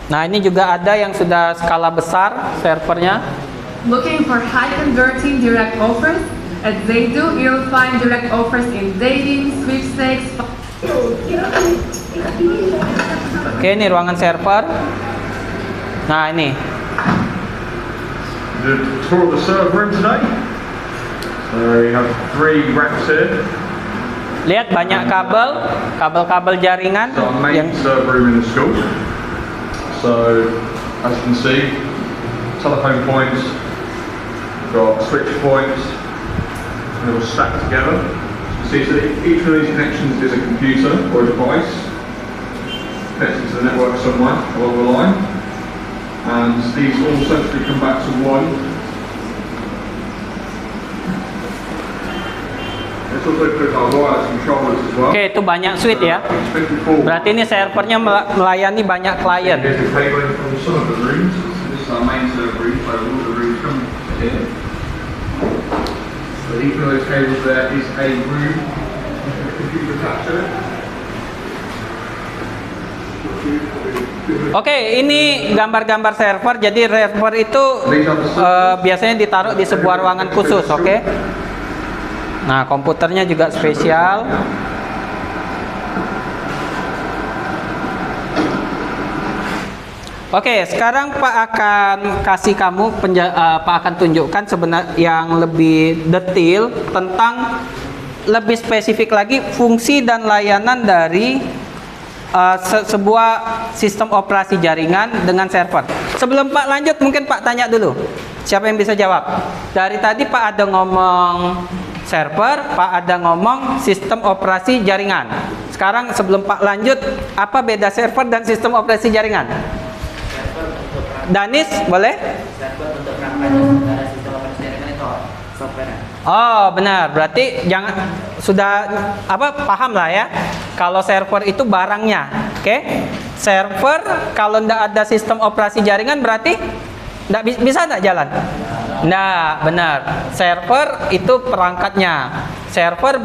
Nah, ini juga ada yang sudah skala besar servernya. Looking for high converting direct offers? At Zaidu, you'll find direct offers in dating, sweepstakes. Oke, ini ruangan server. Nah, ini. The tour of the server room today. So we have 3 racks here. Lihat banyak kabel jaringan It's our main yang server room in the school. So, as you can see, telephone points, we've got switch points, and they're all stacked together. So you can see, so each of these connections is a computer or a device connected to the network somewhere along the line, and these all essentially come back to one. It's also got our wireless controllers as well. Oke, itu banyak switch ya. Berarti ini servernya melayani banyak klien. Here's the cabling from some of the rooms. So this is our main server room, so all the rooms come here. So each of those cables there is a room with a computer attached to it. Oke, ini gambar-gambar server. Jadi server itu biasanya ditaruh di sebuah ruangan khusus, oke? Nah, komputernya juga spesial. Oke, sekarang Pak akan kasih kamu Pak akan tunjukkan sebenarnya yang lebih detail tentang lebih spesifik lagi fungsi dan layanan dari sebuah sistem operasi jaringan dengan server. Sebelum Pak lanjut, mungkin Pak tanya dulu. Siapa yang bisa jawab? Dari tadi Pak ada ngomong server, Pak ada ngomong sistem operasi jaringan. sekarang sebelum Pak lanjut, apa beda server dan sistem operasi jaringan? Server untuk perangkat, Danis, boleh? server untuk perangkatnya, sementara sistem operasi jaringan itu software. Oh, benar. Berarti jangan sudah paham lah ya. Kalau server itu barangnya, oke? Server kalau ndak ada sistem operasi jaringan berarti ndak bisa ndak jalan? Ndak, benar. Server itu perangkatnya. Server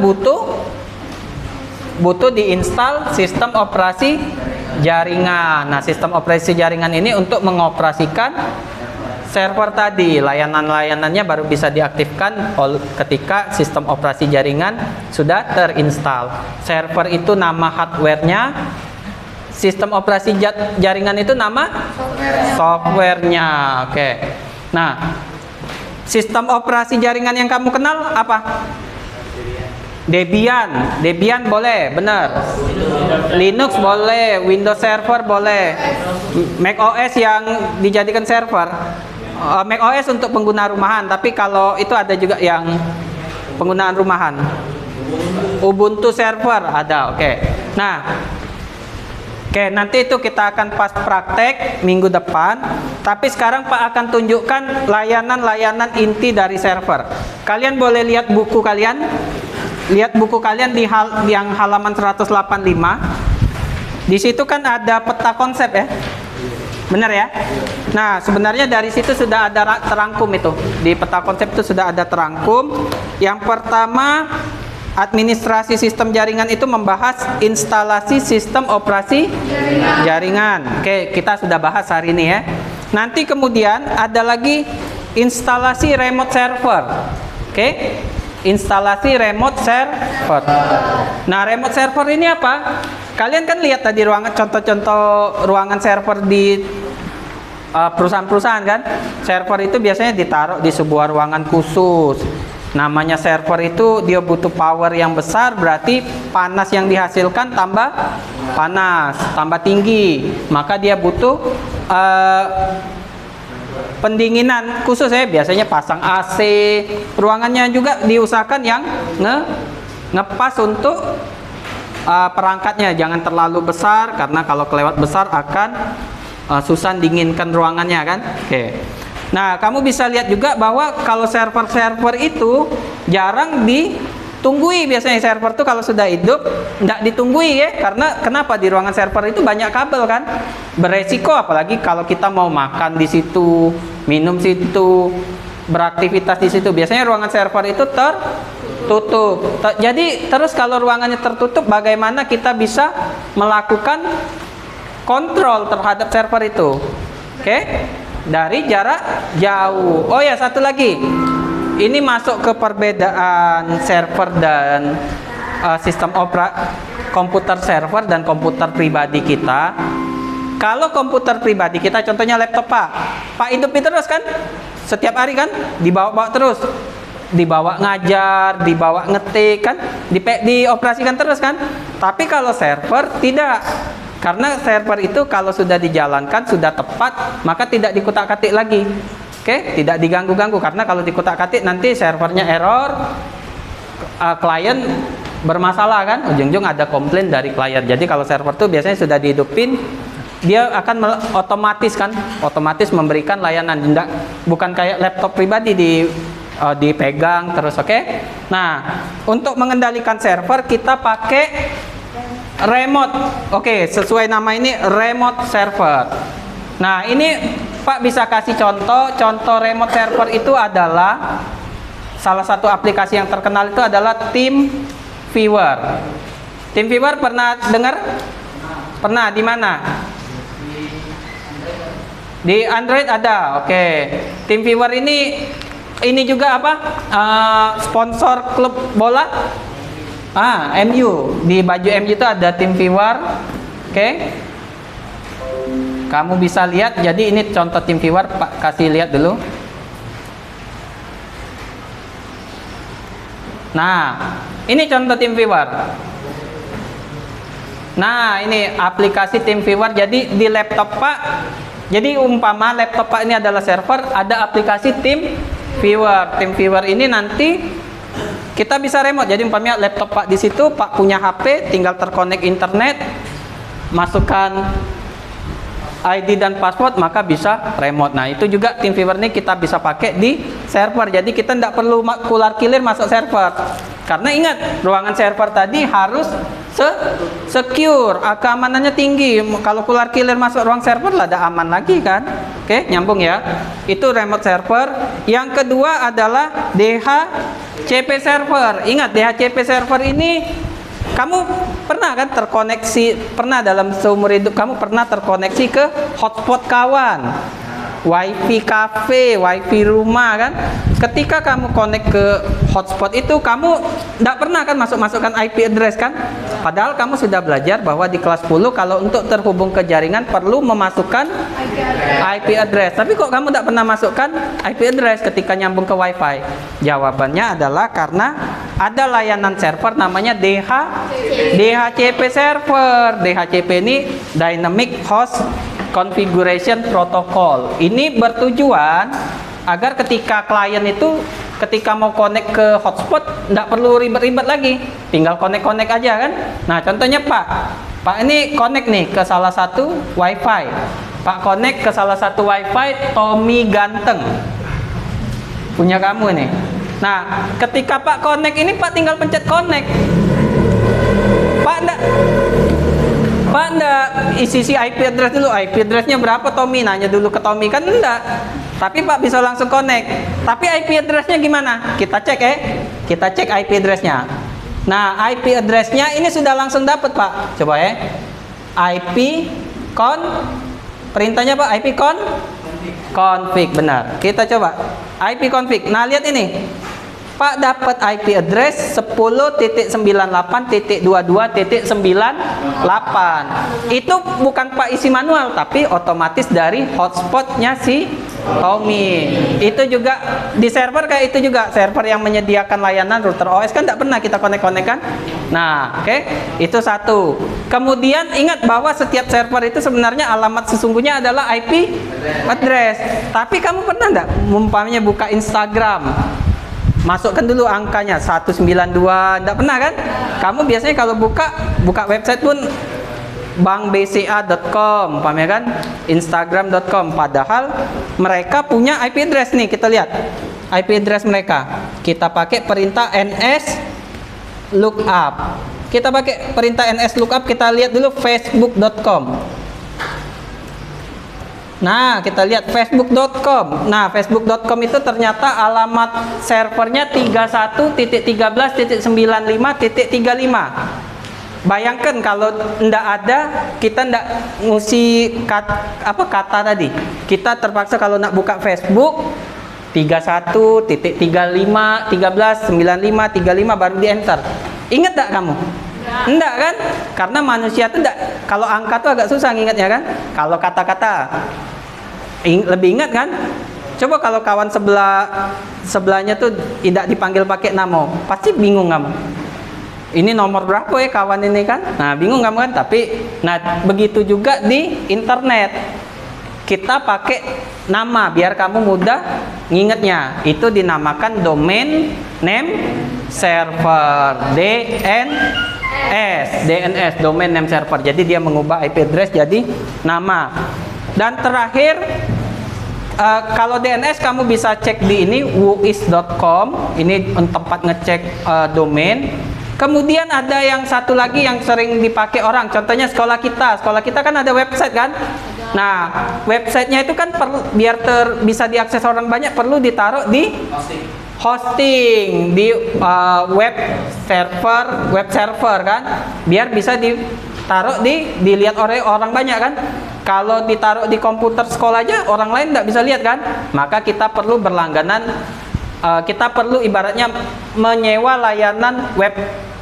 butuh diinstal sistem operasi jaringan. Nah, sistem operasi jaringan ini untuk mengoperasikan server tadi. Layanan-layanannya baru bisa diaktifkan ketika sistem operasi jaringan sudah terinstall. Server itu nama hardware-nya, sistem operasi jaringan itu nama software-nya. Oke. Nah, sistem operasi jaringan yang kamu kenal apa? Debian boleh, benar. Linux boleh, Windows Server boleh. Mac OS yang dijadikan server. Mac OS untuk pengguna rumahan, tapi kalau itu ada juga yang penggunaan rumahan. Ubuntu Server ada, oke. Nah, oke, nanti itu kita akan pas praktek minggu depan. Tapi sekarang Pak akan tunjukkan layanan-layanan inti dari server. Kalian boleh lihat buku kalian. Lihat buku kalian di yang halaman 185. Di situ kan ada peta konsep ya. Benar ya? Nah, sebenarnya dari situ sudah ada terangkum itu. Di peta konsep itu sudah ada terangkum. Yang pertama, administrasi sistem jaringan itu membahas instalasi sistem operasi jaringan. Oke, kita sudah bahas hari ini ya. Nanti kemudian ada lagi instalasi remote server. Oke? Instalasi remote server. Nah, remote server ini apa? Kalian kan lihat tadi ruangan, contoh-contoh ruangan server di perusahaan-perusahaan kan? Server itu biasanya ditaruh di sebuah ruangan khusus. Namanya server itu dia butuh power yang besar, berarti panas yang dihasilkan tambah panas, tambah tinggi. Maka dia butuh pendinginan khusus ya, biasanya pasang AC. Ruangannya juga diusahakan yang ngepas untuk perangkatnya, jangan terlalu besar karena kalau kelewat besar akan susah dinginkan ruangannya kan. Oke. Nah, kamu bisa lihat juga bahwa kalau server-server itu jarang ditunggui. Biasanya server tuh kalau sudah hidup nggak ditunggui ya, karena kenapa? Di ruangan server itu banyak kabel kan, beresiko. Apalagi kalau kita mau makan di situ, minum situ, beraktivitas di situ. Biasanya ruangan server itu tertutup. Jadi terus kalau ruangannya tertutup, bagaimana kita bisa melakukan kontrol terhadap server itu? Oke, dari jarak jauh. Oh ya, satu lagi. Ini masuk ke perbedaan server dan sistem komputer server dan komputer pribadi kita. Kalau komputer pribadi kita, contohnya laptop Pak hidup terus kan, setiap hari kan, dibawa-bawa terus, dibawa ngajar, dibawa ngetik kan, dioperasikan terus kan. Tapi kalau server tidak, karena server itu kalau sudah dijalankan sudah tepat, maka tidak dikutak-katik lagi. Oke, tidak diganggu-ganggu, karena kalau dikutak-katik nanti servernya error, klien bermasalah kan, ujung-ujung ada komplain dari klien. Jadi kalau server itu biasanya sudah dihidupin, dia akan otomatis memberikan layanan. Bukan kayak laptop pribadi dipegang terus. Oke. Nah, untuk mengendalikan server kita pakai remote. Oke, sesuai nama ini remote server. Nah, ini Pak bisa kasih contoh remote server itu adalah salah satu aplikasi yang terkenal itu adalah TeamViewer. TeamViewer pernah dengar? Pernah, di mana? Di Android ada. Oke. TeamViewer ini juga apa? Sponsor klub bola. MU. Di baju MU itu ada TeamViewer. Oke. Kamu bisa lihat, jadi ini contoh TeamViewer, Pak kasih lihat dulu. Nah, ini contoh TeamViewer. Nah, ini aplikasi TeamViewer. Jadi di laptop Pak, jadi umpama laptop Pak ini adalah server, ada aplikasi TeamViewer. TeamViewer ini nanti Kita bisa remote. Jadi umpamanya laptop Pak di situ, Pak punya HP, tinggal terkonek internet, masukkan ID dan password, maka bisa remote. Nah, itu juga TeamViewer ini kita bisa pakai di server. Jadi kita tidak perlu kular kilir masuk server. Karena ingat, ruangan server tadi harus secure, keamanannya tinggi. Kalau kular kilir masuk ruang server lah ada aman lagi kan. Oke, nyambung ya. Itu remote server. Yang kedua adalah DHCP server. Ingat, DHCP server ini kamu pernah kan terkoneksi, pernah dalam seumur hidup kamu pernah terkoneksi ke hotspot kawan, wifi cafe, wifi rumah kan. Ketika kamu connect ke hotspot itu, kamu tidak pernah kan masukkan IP address kan. Padahal kamu sudah belajar bahwa di kelas 10 kalau untuk terhubung ke jaringan perlu memasukkan IP address. Tapi kok kamu tidak pernah masukkan IP address ketika nyambung ke wifi? Jawabannya adalah karena ada layanan server namanya DHCP server. DHCP ini Dynamic Host Configuration Protocol. Ini bertujuan agar ketika klien itu ketika mau connect ke hotspot tidak perlu ribet-ribet lagi, tinggal connect aja kan. Nah, contohnya Pak ini connect nih ke salah satu wifi. Pak connect ke salah satu wifi Tommy Ganteng, punya kamu nih. Nah, ketika Pak connect ini, Pak tinggal pencet connect. Pak enggak isi IP address dulu. IP addressnya berapa Tommy? Nanya dulu ke Tommy kan enggak. Tapi Pak bisa langsung connect. Tapi IP addressnya gimana? Kita cek Kita cek IP addressnya. Nah, IP addressnya ini sudah langsung dapat Pak. Coba ya. Perintahnya Pak, IP config, benar. Kita coba IP config. Nah, lihat ini. Pak dapat IP address 10.98.22.98. Itu bukan Pak isi manual, tapi otomatis dari hotspotnya si Tommy. Itu juga di server kayak itu juga. Server yang menyediakan layanan router OS kan tidak pernah kita connect kan. Nah, oke. Itu satu. Kemudian ingat bahwa setiap server itu sebenarnya alamat sesungguhnya adalah IP address. Tapi kamu pernah enggak umpamanya buka Instagram, masukkan dulu angkanya 192, enggak pernah kan? Kamu biasanya kalau buka website pun bankbca.com, paham ya kan? Instagram.com, padahal mereka punya IP address nih, kita lihat IP address mereka. Kita pakai perintah ns lookup. Kita pakai perintah ns lookup, kita lihat dulu facebook.com. Nah, kita lihat facebook.com. Nah, facebook.com itu ternyata alamat servernya 31.13.95.35. Bayangkan kalau ndak ada, kita ndak ngusi kata tadi. Kita terpaksa kalau nak buka Facebook 31.35.13.95.35 baru di enter. Ingat tak kamu? Enggak kan? Karena manusia itu enggak, kalau angka tuh agak susah ngingetnya kan? Kalau kata-kata lebih ingat kan? Coba kalau kawan sebelahnya tuh tidak dipanggil pakai nama, pasti bingung kamu. Ini nomor berapa ya kawan ini kan? Nah, bingung kamu kan? Tapi nah begitu juga di internet. Kita pakai nama biar kamu mudah ngingetnya. Itu dinamakan domain name server, DNS, domain name server. Jadi dia mengubah IP address jadi nama. Dan terakhir, kalau DNS kamu bisa cek di ini wuis.com. Ini tempat ngecek domain. Kemudian ada yang satu lagi yang sering dipakai orang. Contohnya sekolah kita. Sekolah kita kan ada website kan? Nah, websitenya itu kan biar bisa diakses orang banyak perlu ditaruh di hosting di web server kan, biar bisa ditaruh dilihat oleh orang banyak kan. Kalau ditaruh di komputer sekolah aja orang lain tidak bisa lihat kan. Maka kita perlu berlangganan, kita perlu ibaratnya menyewa layanan web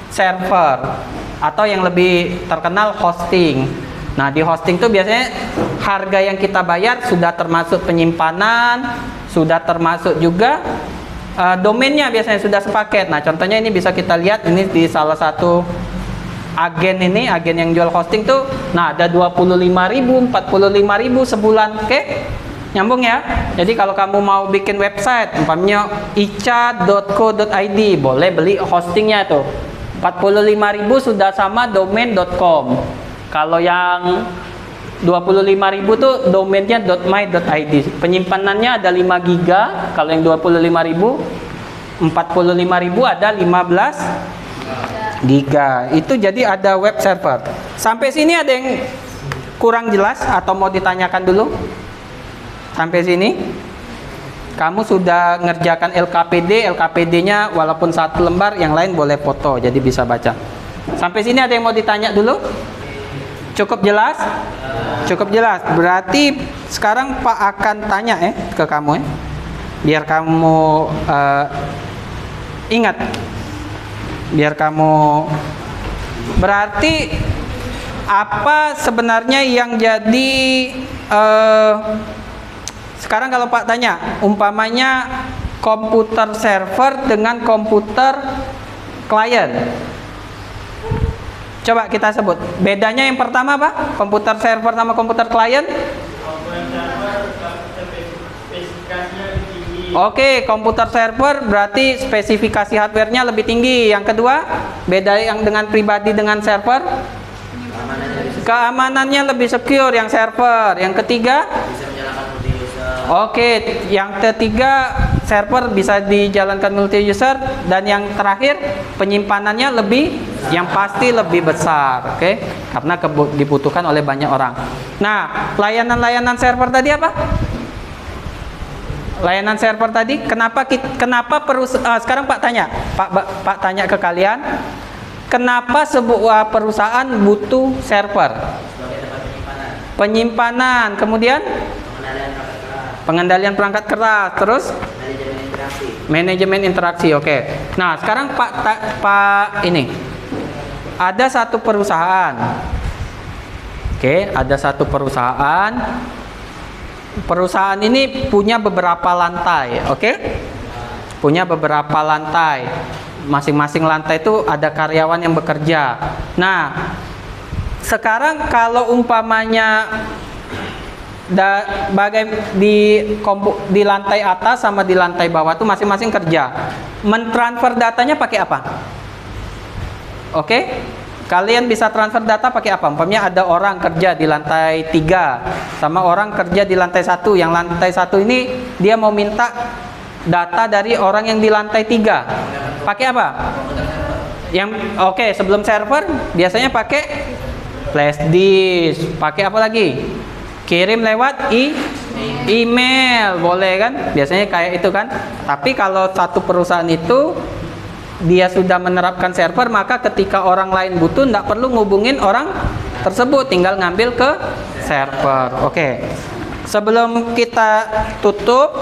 server atau yang lebih terkenal hosting. Nah, di hosting tuh biasanya harga yang kita bayar sudah termasuk penyimpanan, sudah termasuk juga domainnya, biasanya sudah sepaket. Nah, contohnya ini bisa kita lihat ini di salah satu agen ini, agen yang jual hosting tuh. Nah, ada 25.000, 45.000 sebulan. Oke? Nyambung ya? Jadi kalau kamu mau bikin website, umpamanya ica.co.id, boleh beli hostingnya tuh. 45.000 sudah sama domain.com. Kalau yang 25.000 tuh domainnya .my.id. Penyimpanannya ada 5 giga. Kalau yang 25.000, 45.000 ada 15 giga. Itu jadi ada web server. Sampai sini ada yang kurang jelas atau mau ditanyakan dulu? Sampai sini kamu sudah ngerjakan LKPD-nya walaupun 1 lembar, yang lain boleh foto jadi bisa baca. Sampai sini ada yang mau ditanya dulu? Cukup jelas? Cukup jelas. Berarti sekarang Pak akan tanya ke kamu biar kamu ingat. Biar kamu, berarti apa sebenarnya yang jadi sekarang kalau Pak tanya, umpamanya komputer server dengan komputer klien. Coba kita sebut. Bedanya yang pertama apa? Komputer server sama komputer klien? Oke, komputer server berarti spesifikasi hardware-nya lebih tinggi. Yang kedua, beda yang dengan pribadi dengan server? Keamanannya lebih secure yang server. Yang ketiga? Oke, yang ketiga server bisa dijalankan multi user, dan yang terakhir penyimpanannya yang pasti lebih besar, oke? Karena dibutuhkan oleh banyak orang. Nah, layanan server tadi apa? Layanan server tadi kenapa sekarang Pak tanya, Pak tanya ke kalian, kenapa sebuah perusahaan butuh server? Penyimpanan, kemudian pengendalian perangkat keras, terus manajemen interaksi. Oke. Nah, sekarang Pak ini ada satu perusahaan. Oke, ada satu perusahaan. Perusahaan ini punya beberapa lantai, oke? Punya beberapa lantai. Masing-masing lantai itu ada karyawan yang bekerja. Nah, sekarang kalau umpamanya di lantai atas sama di lantai bawah tuh masing-masing kerja. Mentransfer datanya pakai apa? Oke? Kalian bisa transfer data pakai apa? Umpamanya ada orang kerja di lantai 3 sama orang kerja di lantai 1. Yang lantai 1 ini dia mau minta data dari orang yang di lantai 3. Pakai apa? Sebelum server biasanya pakai flash disk. Pakai apa lagi? Kirim lewat email, boleh kan? Biasanya kayak itu kan. Tapi kalau satu perusahaan itu dia sudah menerapkan server, maka ketika orang lain butuh tidak perlu ngubungin orang tersebut, tinggal ngambil ke server. Oke. Sebelum kita tutup,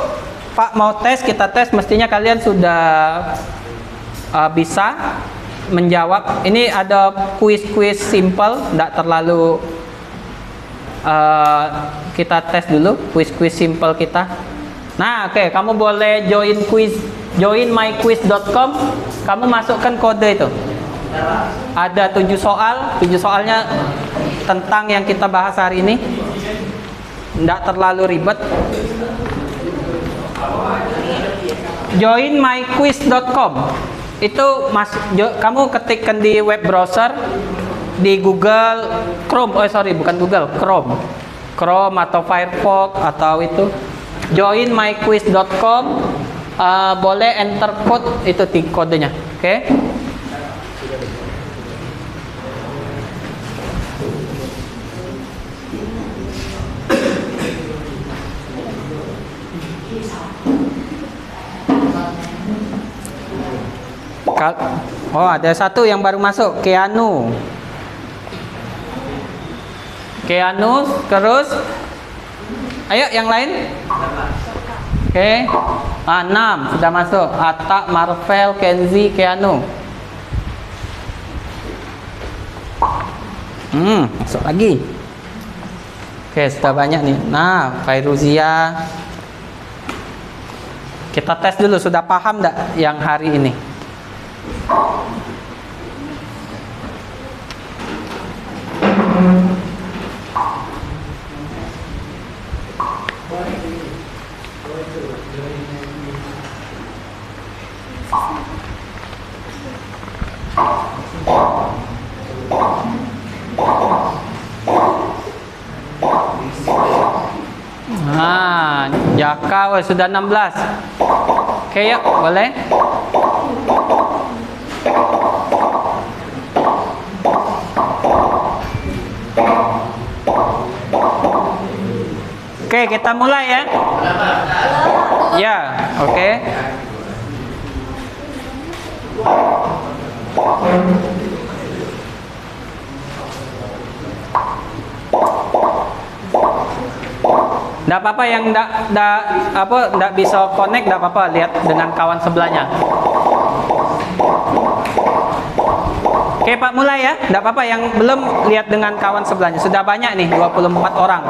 Pak mau kita tes, mestinya kalian sudah bisa menjawab. Ini ada kuis-kuis simple, tidak terlalu kita tes dulu kuis-kuis simple kita. Nah, oke, kamu boleh join myquiz.com. Kamu masukkan kode itu. Ada 7 soal. 7 soalnya tentang yang kita bahas hari ini. Tidak terlalu ribet. Join myquiz.com. Itu kamu ketikkan di web browser, di Google Chrome, bukan Google, Chrome atau Firefox atau itu. Join myquiz.com, boleh enter code itu kodenya, oke? Oh, ada satu yang baru masuk, Keanu, terus ayo yang lain. Oke. 6 sudah masuk. Atta, Marvel, Kenzi, Keanu. Masuk lagi. Oke, sudah banyak nih. Nah, Fairuzia. Kita tes dulu, sudah paham enggak yang hari ini? Jaka, wah, sudah 16. Oke, yuk, boleh. Oke, kita mulai ya. Ya, oke. Nggak apa-apa yang nggak bisa connect, nggak apa-apa, lihat dengan kawan sebelahnya. Oke Pak, mulai ya. Nggak apa-apa yang belum lihat dengan kawan sebelahnya. Sudah banyak nih, 24 orang.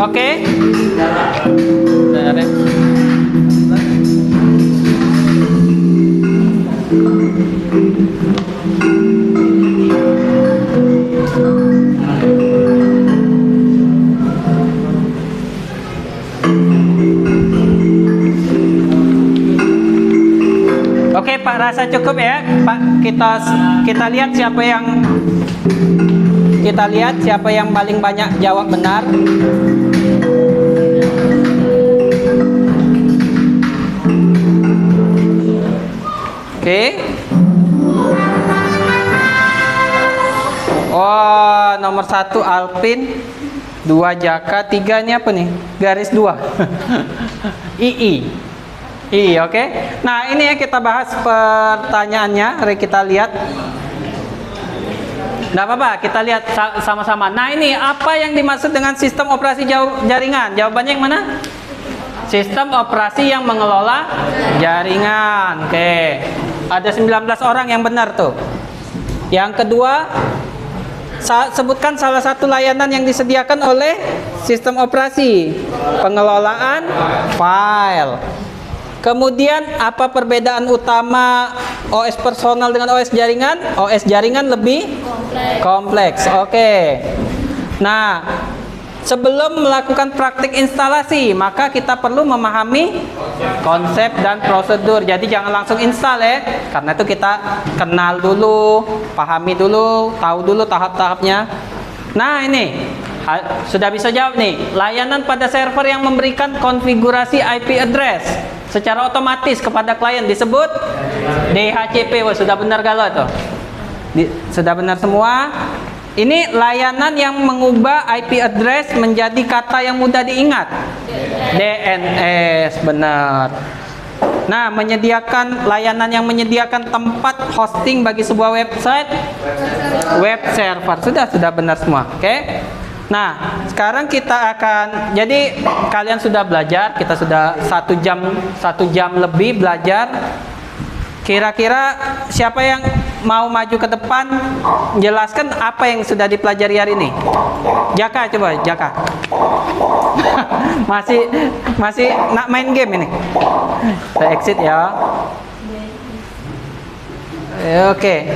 Oke. Oke Pak, rasa cukup ya Pak. Kita lihat siapa yang paling banyak jawab benar. Oke. Oh, nomor 1 Alpin, 2 Jaka, 3 ini apa nih? Garis 2. II, oke. Nah, ini ya kita bahas pertanyaannya. Mari kita lihat. Nggak apa-apa, kita lihat sama-sama. Nah, ini apa yang dimaksud dengan sistem operasi jaringan? Jawabannya yang mana? Sistem operasi yang mengelola jaringan. Oke. Ada 19 orang yang benar tuh. Yang kedua, sebutkan salah satu layanan yang disediakan oleh sistem operasi. Pengelolaan file. Kemudian apa perbedaan utama OS personal dengan OS jaringan? OS jaringan lebih kompleks. Oke. Nah, sebelum melakukan praktik instalasi, maka kita perlu memahami konsep dan prosedur. Jadi jangan langsung install ya. Karena itu kita kenal dulu, pahami dulu, tahu dulu tahap-tahapnya. Nah, ini sudah bisa jawab nih. Layanan pada server yang memberikan konfigurasi IP address secara otomatis kepada klien disebut DHCP. Wah, sudah benar galau tuh. Sudah benar semua. Ini layanan yang mengubah IP address menjadi kata yang mudah diingat. DNS, benar. Nah, menyediakan layanan yang menyediakan tempat hosting bagi sebuah website, web server. Sudah benar semua. Oke. Nah, sekarang kita akan, jadi kalian sudah belajar, kita sudah 1 jam lebih belajar. Kira-kira siapa yang mau maju ke depan jelaskan apa yang sudah dipelajari hari ini? Jaka, coba Jaka. masih nak main game ini. Kita exit ya. Oke.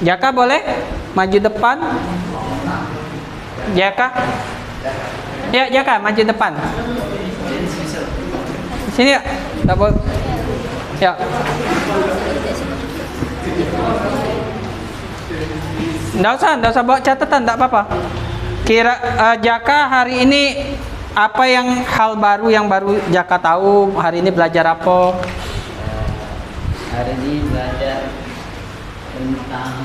Jaka boleh maju depan? Jaka? Ya, Jaka maju depan. Sini ya. Dapat. Ya. Nggak usah bawa catatan, nggak apa-apa. Jaka hari ini apa yang hal baru yang baru Jaka tahu hari ini belajar apa? Hari ini belajar tentang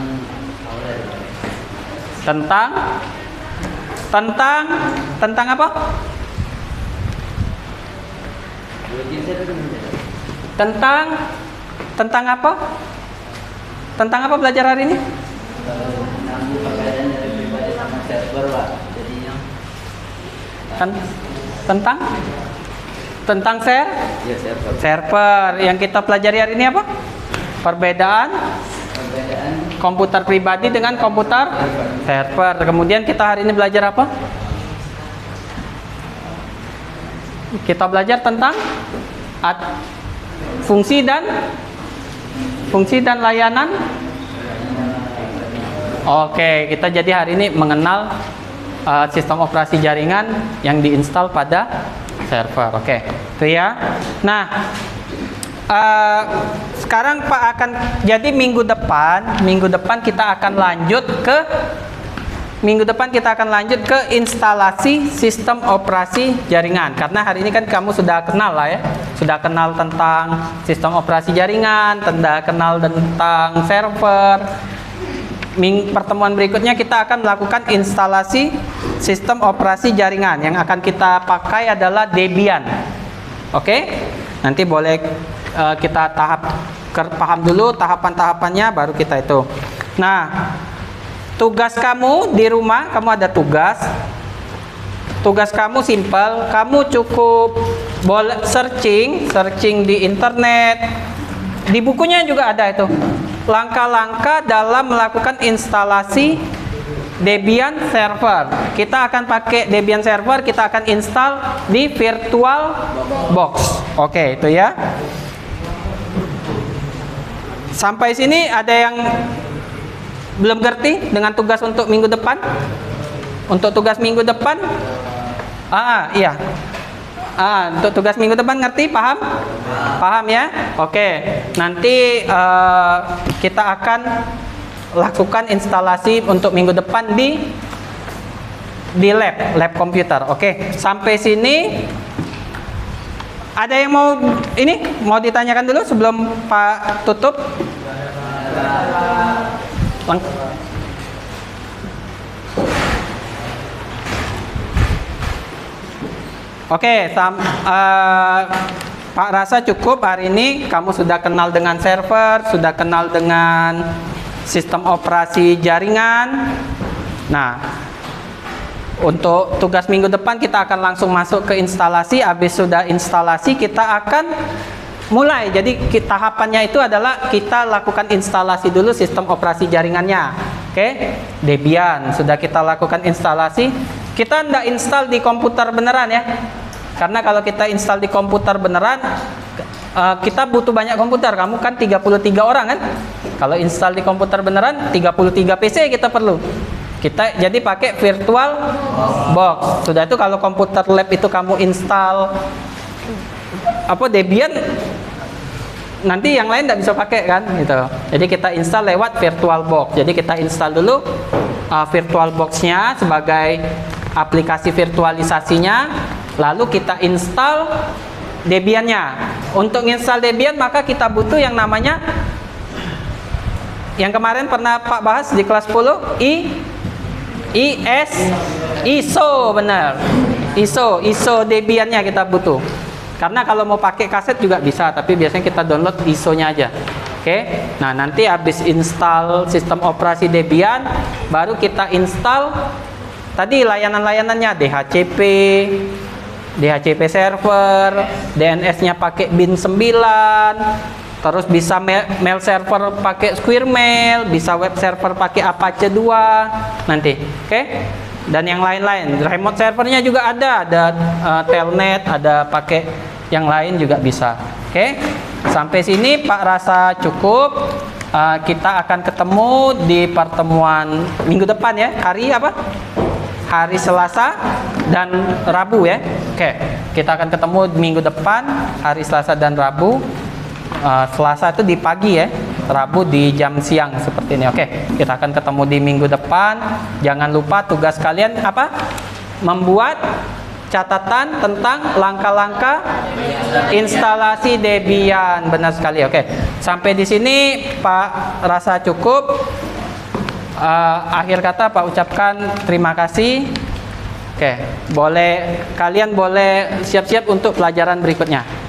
apa? Tentang apa? Tentang apa belajar hari ini? Perbedaan dari pribadi sama server, Pak. Jadinya tentang ya, server. Yang kita pelajari hari ini apa? Perbedaan komputer pribadi dengan komputer server. Kemudian kita hari ini belajar apa? Kita belajar tentang fungsi dan layanan. Oke, kita jadi hari ini mengenal sistem operasi jaringan yang diinstal pada server. Oke, itu ya. Nah, sekarang Pak akan jadi minggu depan kita akan lanjut ke instalasi sistem operasi jaringan. Karena hari ini kan kamu sudah kenal lah ya. Sudah kenal tentang sistem operasi jaringan, kenal tentang server. Pertemuan berikutnya kita akan melakukan instalasi sistem operasi jaringan. Yang akan kita pakai adalah Debian. Oke? Nanti boleh kita paham dulu tahapan-tahapannya baru kita itu. Nah, tugas kamu di rumah, kamu ada tugas. Tugas kamu simpel, kamu cukup boleh searching di internet. Di bukunya juga ada itu. Langkah-langkah dalam melakukan instalasi Debian server. Kita akan pakai Debian server, kita akan install di VirtualBox. Oke, itu ya. Sampai sini ada yang belum ngerti dengan tugas untuk minggu depan? Untuk tugas minggu depan? Iya. Untuk tugas minggu depan ngerti? Paham? Paham ya? Oke. Nanti kita akan lakukan instalasi untuk minggu depan di lab komputer. Oke. Sampai sini ada yang mau ditanyakan dulu sebelum Pak tutup? Oke, Pak rasa cukup hari ini kamu sudah kenal dengan server, sudah kenal dengan sistem operasi jaringan. Nah, untuk tugas minggu depan kita akan langsung masuk ke instalasi. Habis sudah instalasi kita akan mulai. Jadi tahapannya itu adalah kita lakukan instalasi dulu sistem operasi jaringannya. Oke, Debian sudah kita lakukan instalasi. Kita tidak install di komputer beneran ya. Karena kalau kita install di komputer beneran, kita butuh banyak komputer. Kamu kan 33 orang kan? Kalau install di komputer beneran, 33 PC kita perlu. Kita jadi pakai VirtualBox. Sudah itu kalau komputer lab itu kamu install Debian, nanti yang lain tidak bisa pakai kan gitu. Jadi kita install lewat VirtualBox. Jadi kita install dulu VirtualBox-nya sebagai aplikasi virtualisasinya, lalu kita install Debian-nya. Untuk install Debian maka kita butuh yang namanya, yang kemarin pernah Pak bahas di kelas 10, ISO, benar. ISO Debian-nya kita butuh. Karena kalau mau pakai kaset juga bisa, tapi biasanya kita download ISO-nya aja. Oke. Nah, nanti habis install sistem operasi Debian, baru kita install tadi layanan-layanannya, DHCP server, DNS-nya pakai bin 9, terus bisa mail server pakai Square Mail, bisa web server pakai Apache 2 nanti. Oke. Dan yang lain-lain, remote servernya juga ada telnet, ada pakai yang lain juga bisa. Oke. Sampai sini Pak rasa cukup. Kita akan ketemu di pertemuan minggu depan ya. Hari apa? Hari Selasa dan Rabu ya. Oke. Kita akan ketemu minggu depan, hari Selasa dan Rabu. Selasa itu di pagi ya, Rabu di jam siang seperti ini. Oke, kita akan ketemu di minggu depan. Jangan lupa tugas kalian apa? Membuat catatan tentang langkah-langkah instalasi Debian. Benar sekali. Oke, sampai di sini Pak rasa cukup. Akhir kata Pak ucapkan terima kasih. Oke, kalian boleh siap-siap untuk pelajaran berikutnya.